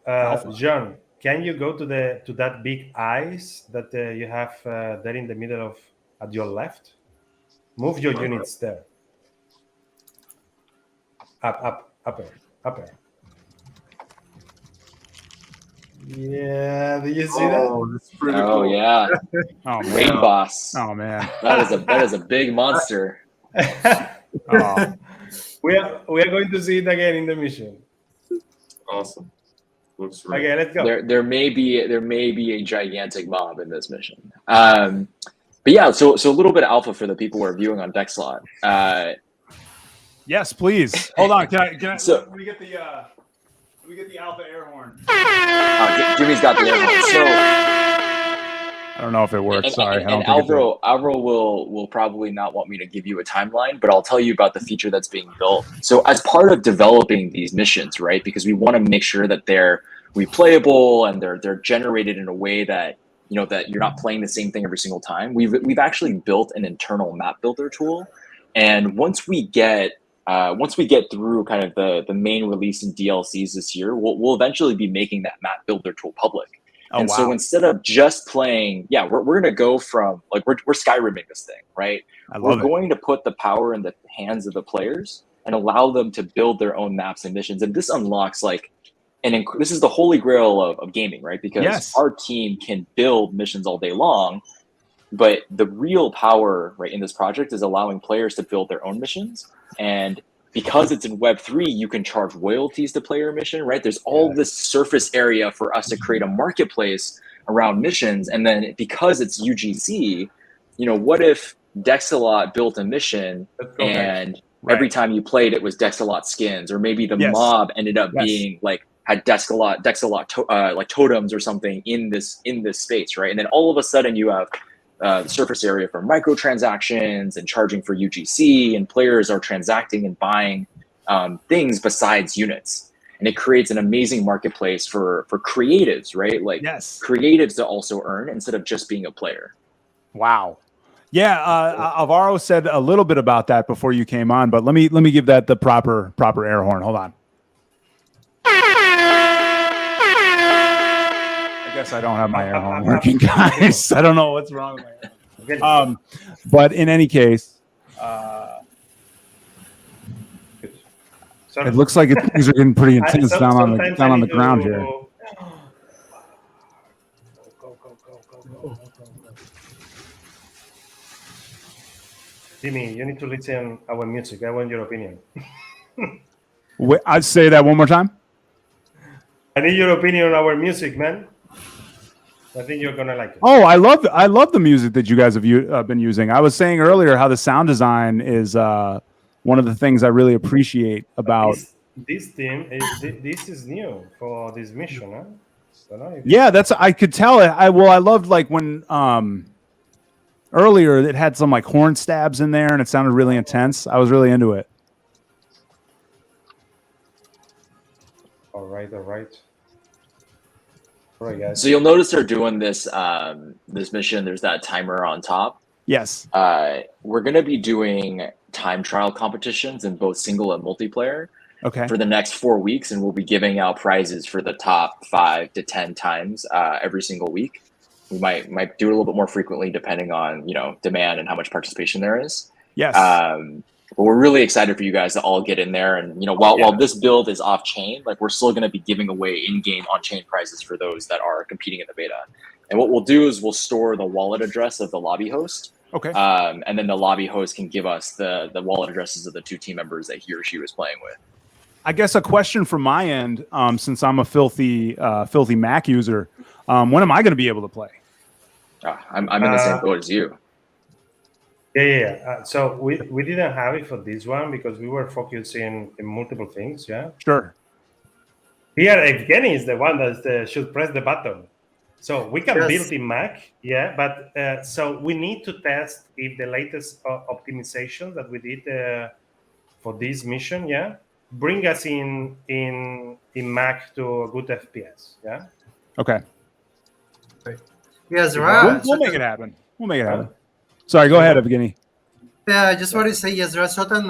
John, can you go to that big ice that you have there in the middle at your left? Move your units there. Upper. Yeah, do you see that? That's pretty Oh cool. yeah, Oh Raid man. Boss. Oh man. That is a big monster. Oh. We are going to see it again in the mission. Awesome. Looks great. Okay, let's go. There may be a gigantic mob in this mission. But yeah, so a little bit of alpha for the people who are viewing on Dexalot. Yes, please. Hold on. Can I So- let me get the alpha air horn. Jimmy's got the air horn. So I don't know if it works. Sorry. I don't And think it did. Alvaro will probably not want me to give you a timeline, but I'll tell you about the feature that's being built. So as part of developing these missions, right, because we want to make sure that they're replayable and they're generated in a way that that you're not playing the same thing every single time. We've actually built an internal map builder tool, and once we get through kind of the main release and DLCs this year, we'll eventually be making that map builder tool public. Oh, wow. So instead of just playing, we're going to go from like we're Skyrimming this thing, right? I love We're going to put the power in the hands of the players, and allow them to build their own maps and missions. And this unlocks like this is the holy grail of gaming, right? Because our team can build missions all day long, but the real power, right, in this project is allowing players to build their own missions. And because it's in Web3, you can charge royalties to play your mission, right? There's all this surface area for us to create a marketplace around missions. And then because it's UGC, you know, what if Dexalot built a mission and every time you played it was Dexalot skins, or maybe the mob ended up being like had Dexalot like totems or something in this space, right? And then all of a sudden you have the surface area for microtransactions and charging for UGC, and players are transacting and buying things besides units. And it creates an amazing marketplace for creatives, right? Like creatives to also earn instead of just being a player. Wow. Yeah, Alvaro said a little bit about that before you came on, but let me give that the proper air horn. Hold on. I guess I don't have my air horn working, guys. I don't know what's wrong with my air horn. But in any case, it looks like things are getting pretty intense down on the ground here. Jimmy, you need to listen our music. I want your opinion. Wait, I'd say that one more time. I need your opinion on our music, man. I think you're gonna like it. Oh, I love the music that you guys have been using. I was saying earlier how the sound design is one of the things I really appreciate about this team. This is new for this mission, huh? So I could tell it. I loved like when earlier it had some like horn stabs in there and it sounded really intense. I was really into it. All right, guys. So you'll notice they're doing this this mission. There's that timer on top. Yes. We're going to be doing time trial competitions in both single and multiplayer for the next 4 weeks, and we'll be giving out prizes for the top 5 to 10 times every single week. We might do it a little bit more frequently depending on, you know, demand and how much participation there is. Yes. But we're really excited for you guys to all get in there. And, you know, while this build is off chain, like we're still going to be giving away in-game on-chain prizes for those that are competing in the beta. And what we'll do is we'll store the wallet address of the lobby host. Okay. And then the lobby host can give us the wallet addresses of the 2 team members that he or she was playing with. I guess a question from my end, since I'm a filthy Mac user, when am I going to be able to play? I'm in the same boat as you. Yeah. So we didn't have it for this one because we were focusing in multiple things. Yeah. Sure. Here, Evgeny is the one that should press the button. So we can build in Mac. Yeah, but so we need to test if the latest optimization that we did for this mission, bring us in Mac to a good FPS. Yeah. Okay. Yes, right. We'll make it happen. Sorry, go ahead, Evgeny. Yeah, I just want to say, yes, there are certain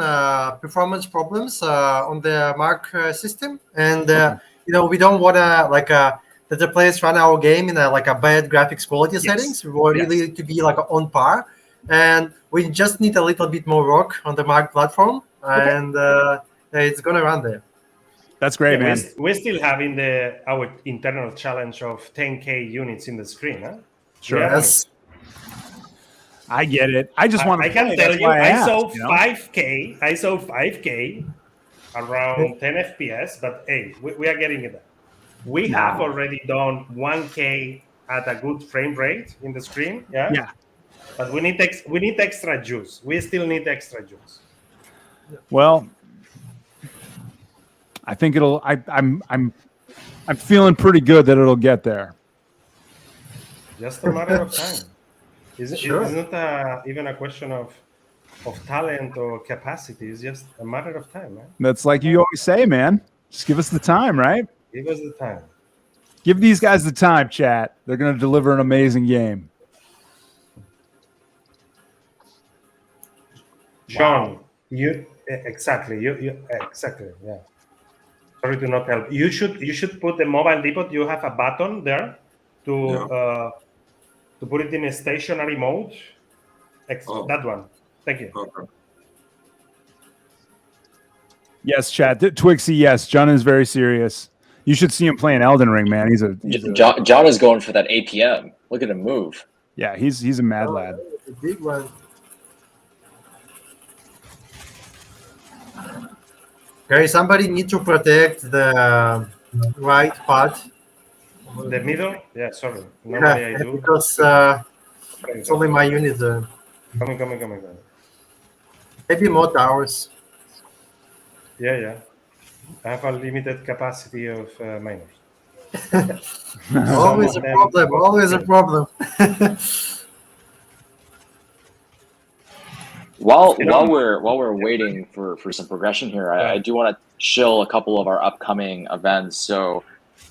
performance problems on the Mark system, and you know, we don't want to like that the players run our game in a bad graphics quality settings. We want really to be like on par, and we just need a little bit more work on the Mark platform, and it's gonna run there. That's great, man. We're still having our internal challenge of 10K units in the screen, huh? Sure. Yes. I get it. I just want to. I can tell you, I saw 5K. I saw 5K around 10 FPS, but hey, we are getting it. We have already done 1K at a good frame rate in the screen. Yeah. Yeah. But we need extra juice. We still need extra juice. Well, I think it'll. I'm feeling pretty good that it'll get there. Just a matter of time. It's not even a question of talent or capacity. It's just a matter of time, man. That's like you always say, man. Just give us the time, right? Give us the time. Give these guys the time, chat. They're going to deliver an amazing game. Sean, you exactly. You exactly. Yeah. Sorry to not help. You should put the mobile depot. You have a button there to put it in a stationary mode. That one. Thank you. Okay. Yes, chat. Twixy, yes. John is very serious. You should see him playing Elden Ring, man. He's a John is going for that APM. Look at him move. yeah. He's a mad lad. The big one. Okay, somebody need to protect the right part. The middle? Yeah, sorry. Normally I do. Because it's only my unit. Coming. Maybe more towers. Yeah. I have a limited capacity of miners. Always a problem. Always a problem. While we're waiting for some progression here, I do want to shill a couple of our upcoming events. So,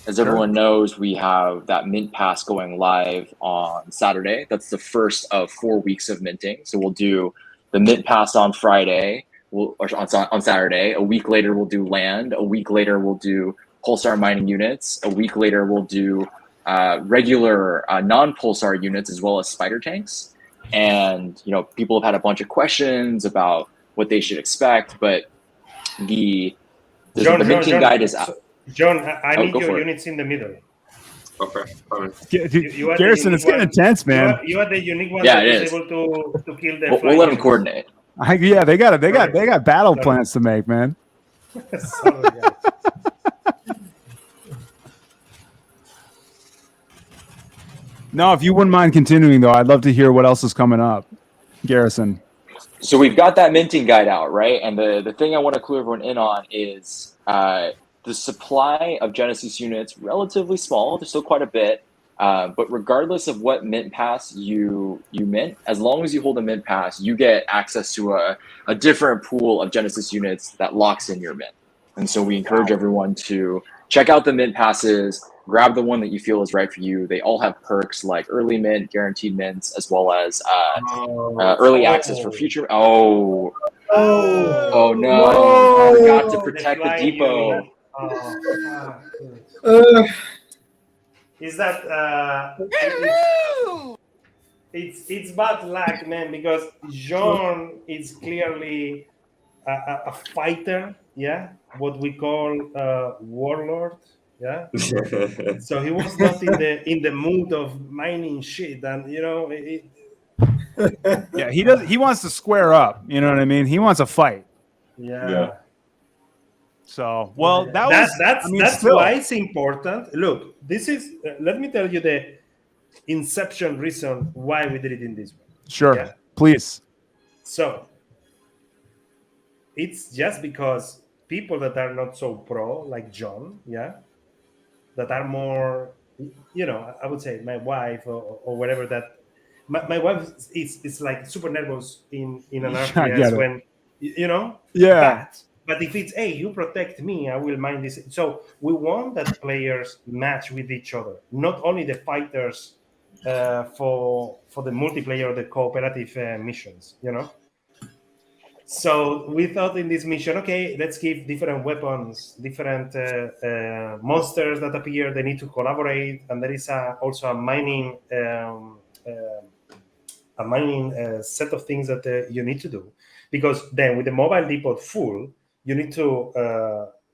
as everyone knows, we have that Mint Pass going live on Saturday. That's the first of 4 weeks of minting. So we'll do the Mint Pass on Friday, or on Saturday. A week later, we'll do land. A week later, we'll do Pulsar mining units. A week later, we'll do regular non-Pulsar units as well as spider tanks. And people have had a bunch of questions about what they should expect, but the minting guide is out. John, I need your units in the middle. Okay. Garrison, it's getting intense, man. You are the unique one that is able to kill the. We'll let them coordinate. Yeah, they got battle plans to make, man. Sorry, guys. No, if you wouldn't mind continuing, though, I'd love to hear what else is coming up, Garrison. So we've got that minting guide out, right? And the thing I want to clue everyone in on is the supply of Genesis units, relatively small. There's still quite a bit. But regardless of what mint pass you mint, as long as you hold a mint pass, you get access to a different pool of Genesis units that locks in your mint. And so we encourage everyone to check out the mint passes, grab the one that you feel is right for you. They all have perks like early mint, guaranteed mints, as well as early access for future. Oh no! I forgot to protect the depot. Is that it's bad luck, man, because John is clearly a fighter, yeah, what we call warlord, yeah. So he was not in the mood of mining shit, and yeah, he wants to square up. You know what I mean? He wants a fight. Yeah. So, well, that's why it's important. Look, this is. Let me tell you the inception reason why we did it in this way. Sure, yeah? Please. So, it's just because people that are not so pro, like John, yeah, that are more, I would say my wife or whatever that. My wife is like super nervous in an RTS when, Yeah. But if it's, hey, you protect me, I will mind this. So we want that players match with each other, not only the fighters for the multiplayer or the cooperative missions, So we thought in this mission, okay, let's give different weapons, different monsters that appear. They need to collaborate, and there is also a mining set of things that you need to do, because then with the mobile depot full, you need to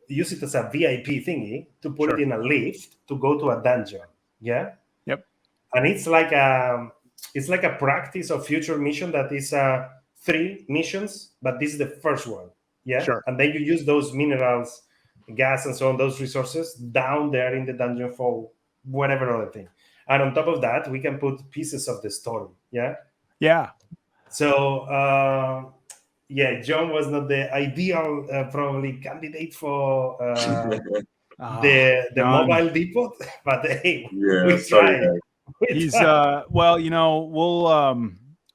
use it as a VIP thingy to put it in a lift to go to a dungeon. Yeah. Yep. And it's like a practice of future mission that is 3 missions, but this is the first one. Yeah. Sure. And then you use those minerals, gas, and so on, those resources down there in the dungeon for whatever other thing. And on top of that, we can put pieces of the story. Yeah. Yeah. So. John was not the ideal probably candidate for the mobile depot, but hey, we tried. He's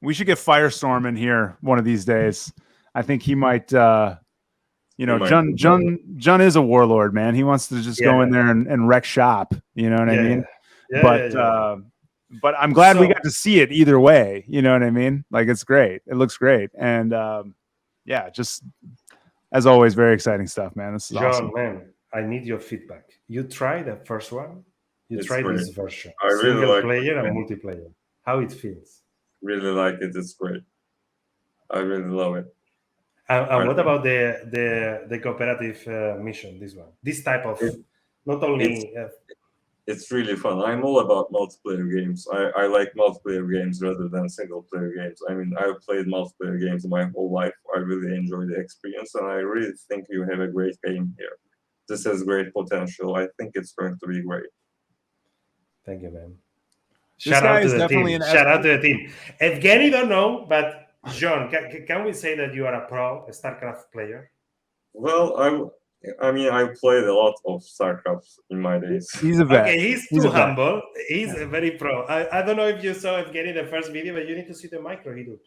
we should get Firestorm in here one of these days. I think he might. John is a warlord, man. He wants to just go in there and wreck shop. You know what I mean? Yeah. But I'm glad we got to see it either way. You know what I mean? Like, it's great. It looks great. And just as always, very exciting stuff, man. This is awesome. Man, I need your feedback. You tried the first one. You tried this version. I really Single like player and multiplayer. How it feels? Really like it. It's great. I really love it. And what about the cooperative mission? This type of not only. It's really fun. I'm all about multiplayer games. I like multiplayer games rather than single player games. I mean, I've played multiplayer games my whole life. I really enjoy the experience, and I really think you have a great game here. This has great potential. I think it's going to be great. Thank you, man. Shout out to the team. Shout out to the team. Evgeny don't know, but John, can we say that you are a pro StarCraft player? Well, I mean, I played a lot of StarCraft in my days. He's a vet. Okay, he's too humble. He's a very pro. I don't know if you saw Evgeny the first video, but you need to see the micro he do.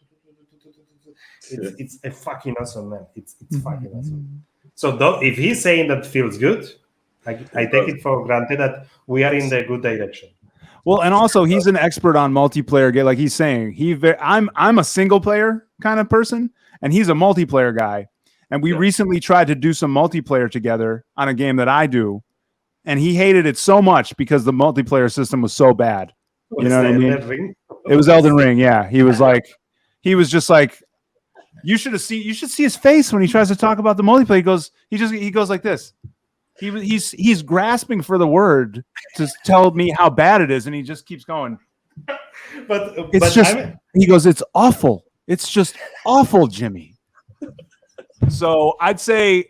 It's a fucking awesome, man. It's fucking awesome. So if he's saying that feels good, I take it for granted that we are in the good direction. Well, and also he's an expert on multiplayer game. Like he's saying, I'm a single player kind of person, and he's a multiplayer guy. And we recently tried to do some multiplayer together on a game that I do, and he hated it so much because the multiplayer system was so bad. You know what I mean? It was Elden Ring. Yeah, he was just like, you should see his face when he tries to talk about the multiplayer. He goes like this. He's grasping for the word to tell me how bad it is, and he just keeps going. He goes, it's awful. It's just awful, Jimmy. So I'd say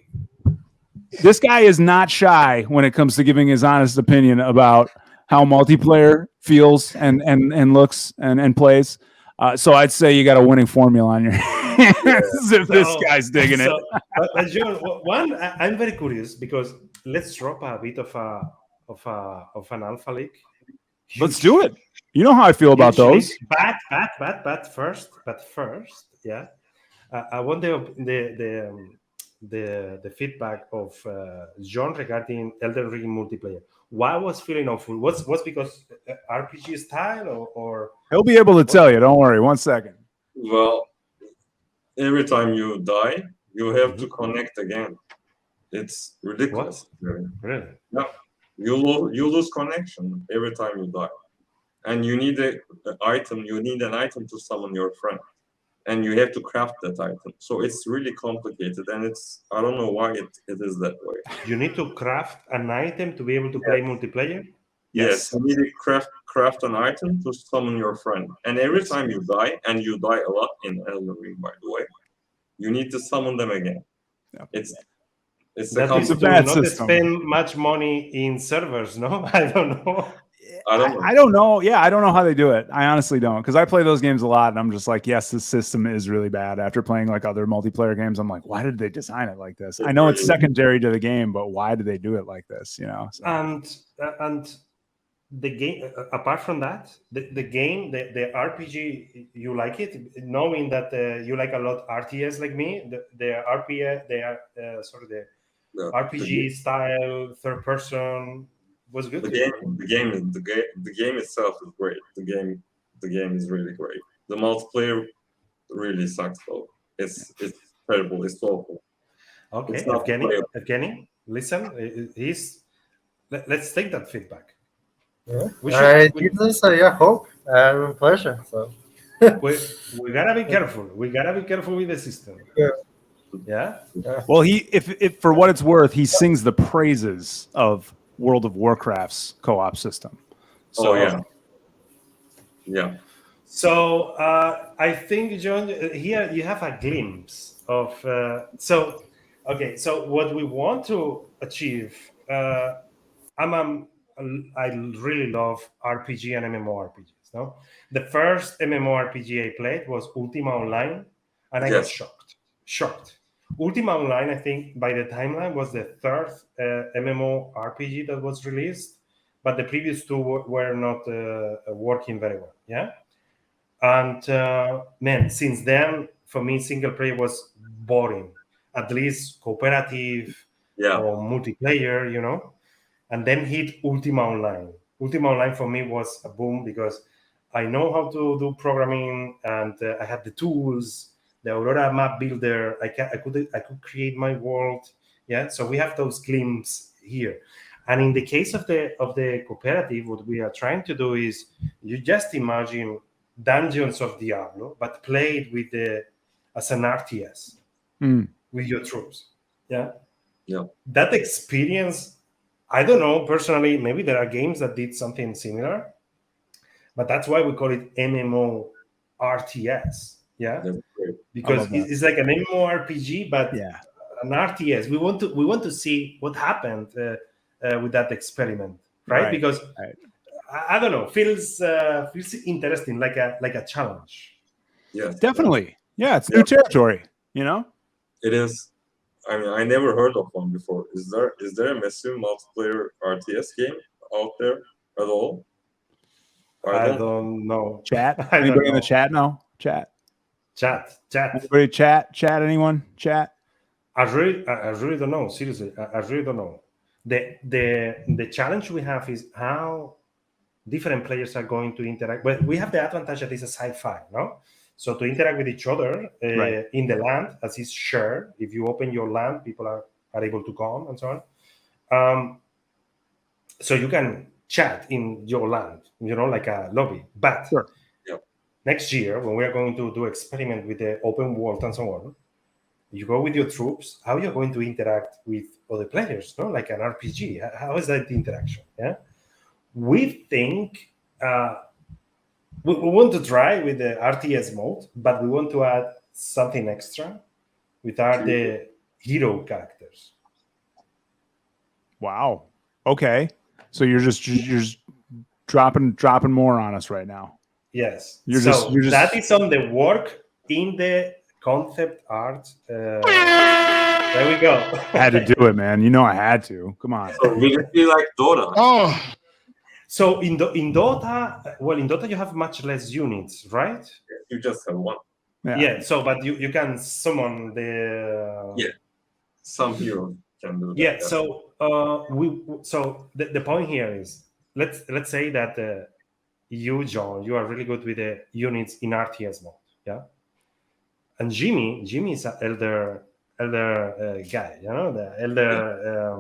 this guy is not shy when it comes to giving his honest opinion about how multiplayer feels and looks and plays. So I'd say you got a winning formula on your hands if this guy's digging it. But John, I'm very curious because let's drop a bit of an alpha leak. Let's do it. You know how I feel about those. But first, yeah. I want the feedback of John regarding Elden Ring multiplayer. Why was feeling awful? What's because RPG style or he'll be able to tell you. Don't worry. 1 second. Well, every time you die, you have to connect again. It's ridiculous. What? Really? No, you lose connection every time you die, and you need an item. You need an item to summon your friend. And you have to craft that item. So it's really complicated, and I don't know why it is that way. You need to craft an item to be able to play multiplayer? Yes, you need to craft an item to summon your friend. And every time you die, and you die a lot in Elden Ring, by the way, you need to summon them again. Yeah. It's a bad system. Spend much money in servers, no? I don't know. I don't know. Yeah, I don't know how they do it. I honestly don't, because I play those games a lot, and I'm just like, yes, this system is really bad. After playing like other multiplayer games, I'm like, why did they design it like this? I know it's secondary to the game, but why did they do it like this? You know. So. And the game. Apart from that, the game, the RPG, you like it, knowing that you like a lot RTS like me. The RPG style third person. Was good. The game itself is great. The game is really great. The multiplayer really sucks though. It's terrible. It's awful. Okay, Evgeny, listen. Let's take that feedback. Yeah. I hope and pleasure. So we gotta be careful. We gotta be careful with the system. Yeah. Well, if for what it's worth, he sings the praises of World of Warcraft's co-op system. So, yeah. So I think, John, here you have a glimpse of. So what we want to achieve. I really love RPG and MMORPGs. No, the first MMORPG I played was Ultima Online, and I got shocked. Ultima Online, I think, by the timeline, was the third MMORPG that was released, but the previous two were not working very well. Yeah, and man, since then, for me, single player was boring. At least cooperative or multiplayer, you know. And then hit Ultima Online. Ultima Online for me was a boom because I know how to do programming, and I had the tools. The Aurora map builder, I could create my world. Yeah, so we have those glimpses here. And in the case of the cooperative, what we are trying to do is you just imagine Dungeons of Diablo, but played with as an RTS. with your troops. Yeah. Yeah. That experience, I don't know personally, maybe there are games that did something similar, but that's why we call it MMO RTS. Yeah. That's great. Because it's like an MMORPG, but Yeah. an RTS. We want to see what happened with that experiment, right? Because I don't know, feels interesting, like a challenge. Yes, Definitely. Yeah, it's new territory. You know, it is. I mean, I never heard of one before. Is there a massive multiplayer RTS game out there at all? I don't know. Chat. I don't Anybody in know. the chat know? Chat. Anybody chat? Anyone? Chat. I really don't know. Seriously, I really don't know. The challenge we have is how different players are going to interact. But we have the advantage that it's a sci-fi, no? So to interact with each other in the land, as is shared, if you open your land, people are able to come and so on. So you can chat in your land, like a lobby. But next year, when we are going to do experiment with the open world and so on, you go with your troops, how you're going to interact with other players, no? Like an RPG. How is that the interaction? Yeah. We think we want to try with the RTS mode, but we want to add something extra with the hero characters. Wow. Okay. So you're just dropping more on us right now. Yes. You're just that is on the work in the concept art. There we go. Had to do it, man. You know I had to. Come on. So will it be like Dota? Oh. So in Dota, you have much less units, right? You just have one. Yeah. So, but you can summon the. Some heroes can do that. Yeah. So the point here is let's say that you, John, you are really good with the units in RTS mode. Yeah. And Jimmy is an elder guy. The elder.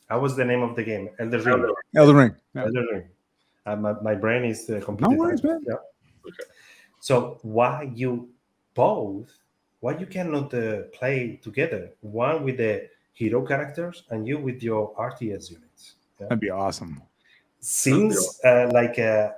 How was the name of the game? Elder Ring. Elder Ring. Yeah. Elder Ring. My brain is completely. No worries, man. Yeah. Okay. So why you cannot play together? One with the hero characters and you with your RTS units. Yeah? That'd be awesome. Seems like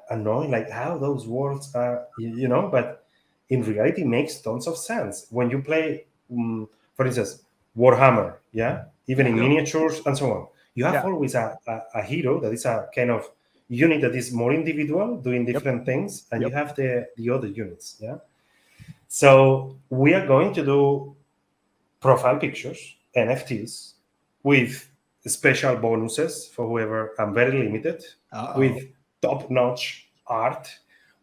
annoying, like how those worlds are, but in reality makes tons of sense when you play. For instance, Warhammer. Yeah. Even in miniatures and so on. You have always a hero that is a kind of unit that is more individual, doing different things, and you have the other units. Yeah. So we are going to do profile pictures, NFTs, with special bonuses for whoever, and very limited, with top-notch art.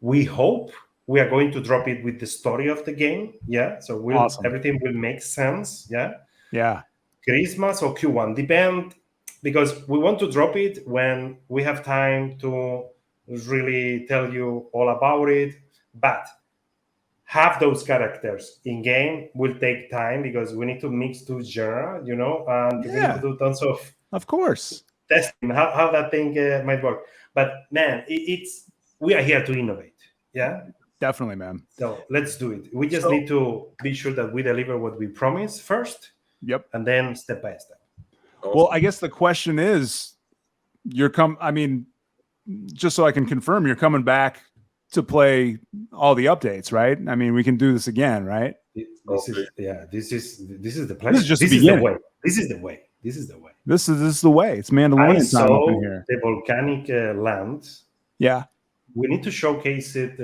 We hope we are going to drop it with the story of the game. Yeah. So everything will make sense. Yeah. Yeah. Christmas or Q1, depend, because we want to drop it when we have time to really tell you all about it. But have those characters in game will take time because we need to mix two genres, and we need to do tons of course, testing how that thing might work. But man, we are here to innovate. Yeah, definitely, man. So let's do it. We just need to be sure that we deliver what we promise first. Yep. And then step by step. Well, I guess the question is, just so I can confirm, you're coming back to play all the updates, right? I mean, we can do this again, right? This is the plan. This is just the beginning. This is the way. This is the way. This is the way. It's Mandalorian time up in here. The volcanic land. Yeah. We need to showcase it,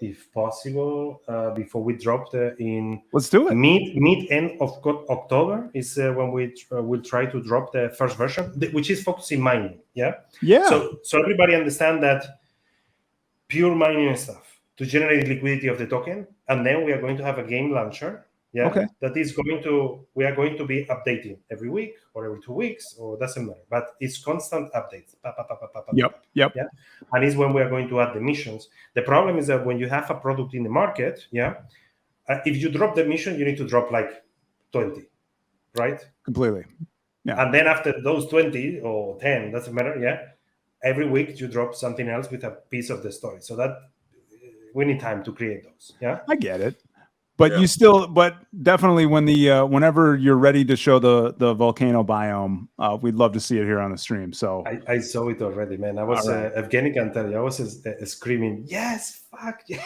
if possible, before we drop in. Let's do it. Mid-end of October is when we will try to drop the first version, which is focusing mining. Yeah. Yeah. So everybody understand that pure mining stuff to generate liquidity of the token, and then we are going to have a game launcher. Yeah. Okay. We are going to be updating every week or every 2 weeks, or doesn't matter, but it's constant updates. Yep. Yeah. And it's when we are going to add the missions. The problem is that when you have a product in the market, if you drop the mission, you need to drop like 20, right? Completely. Yeah. And then after those 20 or 10, doesn't matter. Yeah. Every week you drop something else with a piece of the story. So that we need time to create those. Yeah. I get it. But Yeah. you still, but definitely when the whenever you're ready to show the volcano biome, we'd love to see it here on the stream. So I saw it already, man. I was All right. Evgeny can tell you, I was screaming, yes, fuck yeah.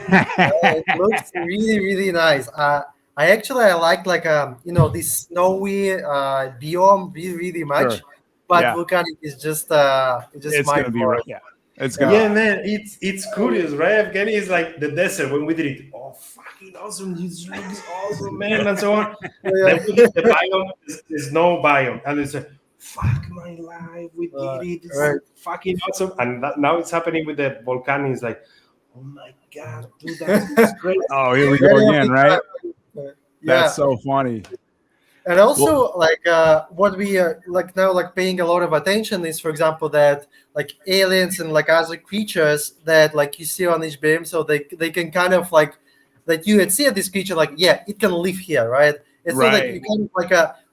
It looks really, really nice. I like this snowy biome really, really much. Sure. But Yeah. volcanic is just It's my gonna be favorite. yeah. It's gonna Yeah, man, it's curious, right? Evgeny is like the desert when we did it. Oh, fucking awesome! This looks awesome, man, and so on. Then we did the biome, there's no biome, and it's like, fuck my life, we did it. It's right. fucking awesome, and now it's happening with the volcano. It's like, oh my god, dude, that's great. Oh, here we go again, right? Yeah. That's so funny. And also, what we now paying a lot of attention is, for example, that like aliens and like other creatures that like you see on each beam, so they can kind of like that you would see this creature like it can live here, right? It's not like you can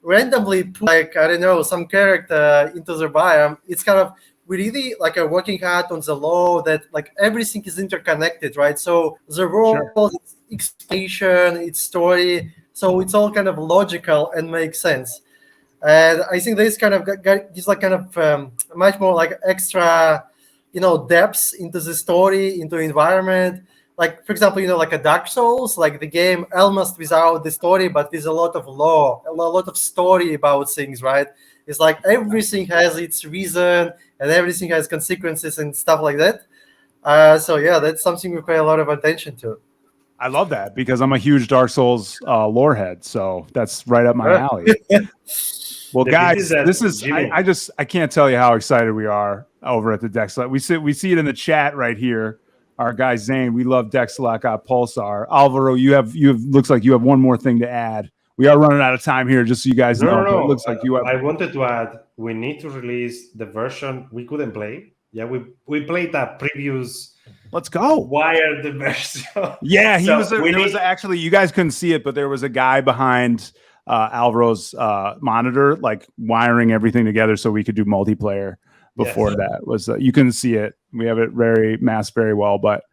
randomly put, like I don't know, some character into the biome. It's kind of we really like are working hard on the law that like everything is interconnected, right? So the world, its explanation, its story. So it's all kind of logical and makes sense. And I think this kind of gives like kind of much more like extra, depths into the story, into the environment. Like, for example, like a Dark Souls, like the game almost without the story, but with a lot of lore, a lot of story about things, right? It's like everything has its reason and everything has consequences and stuff like that. So yeah, that's something we pay a lot of attention to. I love that because I'm a huge Dark Souls lore head, so that's right up my alley. Well, guys, this is I can't tell you how excited we are over at the Dexalot. We see it in the chat right here. Our guy Zane, we love Dexalot got Pulsar. Alvaro, you have looks like you have one more thing to add. We are running out of time here, just so you guys know. No. It looks like you have. I wanted to add, we need to release the version we couldn't play. Yeah, we played that previous. Let's go. Wired the version. Yeah, there was actually, you guys couldn't see it, but there was a guy behind Alvaro's monitor, like wiring everything together so we could do multiplayer before that. Was you couldn't see it. We have it very masked very well, but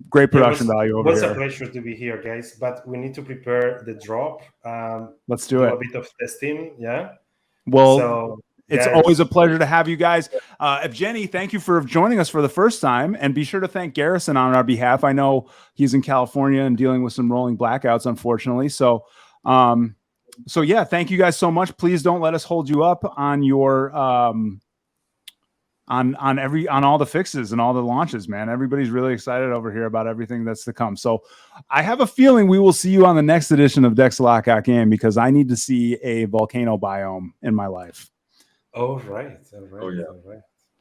great production value over here. It was a pleasure to be here, guys, but we need to prepare the drop. Let's do it. A bit of testing, yeah? Well, it's always a pleasure to have you guys. Evgeny, thank you for joining us for the first time. And be sure to thank Garrison on our behalf. I know he's in California and dealing with some rolling blackouts, unfortunately. So yeah, thank you guys so much. Please don't let us hold you up on your on all the fixes and all the launches, man. Everybody's really excited over here about everything that's to come. So I have a feeling we will see you on the next edition of Dexalot Got Game because I need to see a volcano biome in my life. All right. Oh, yeah.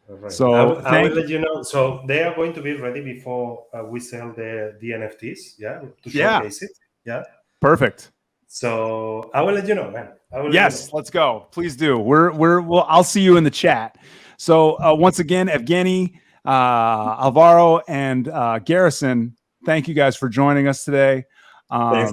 All right. So I will let you know. So they are going to be ready before we sell the NFTs, to showcase it. Yeah. Perfect. So I will let you know, man. Let's go. Please do. I'll see you in the chat. So once again, Evgeny, Alvaro, and Garrison, thank you guys for joining us today. Thanks,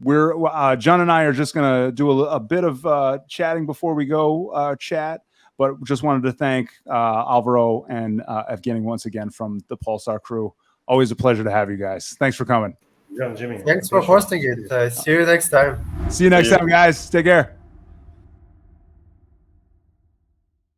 John and I are just going to do a bit of chatting before we go chat, but just wanted to thank Alvaro and Evgeny once again from the Pulsar crew. Always a pleasure to have you guys. Thanks for coming. Yeah, Jimmy. Thanks for hosting it. See you next time. See you next time, guys. Take care.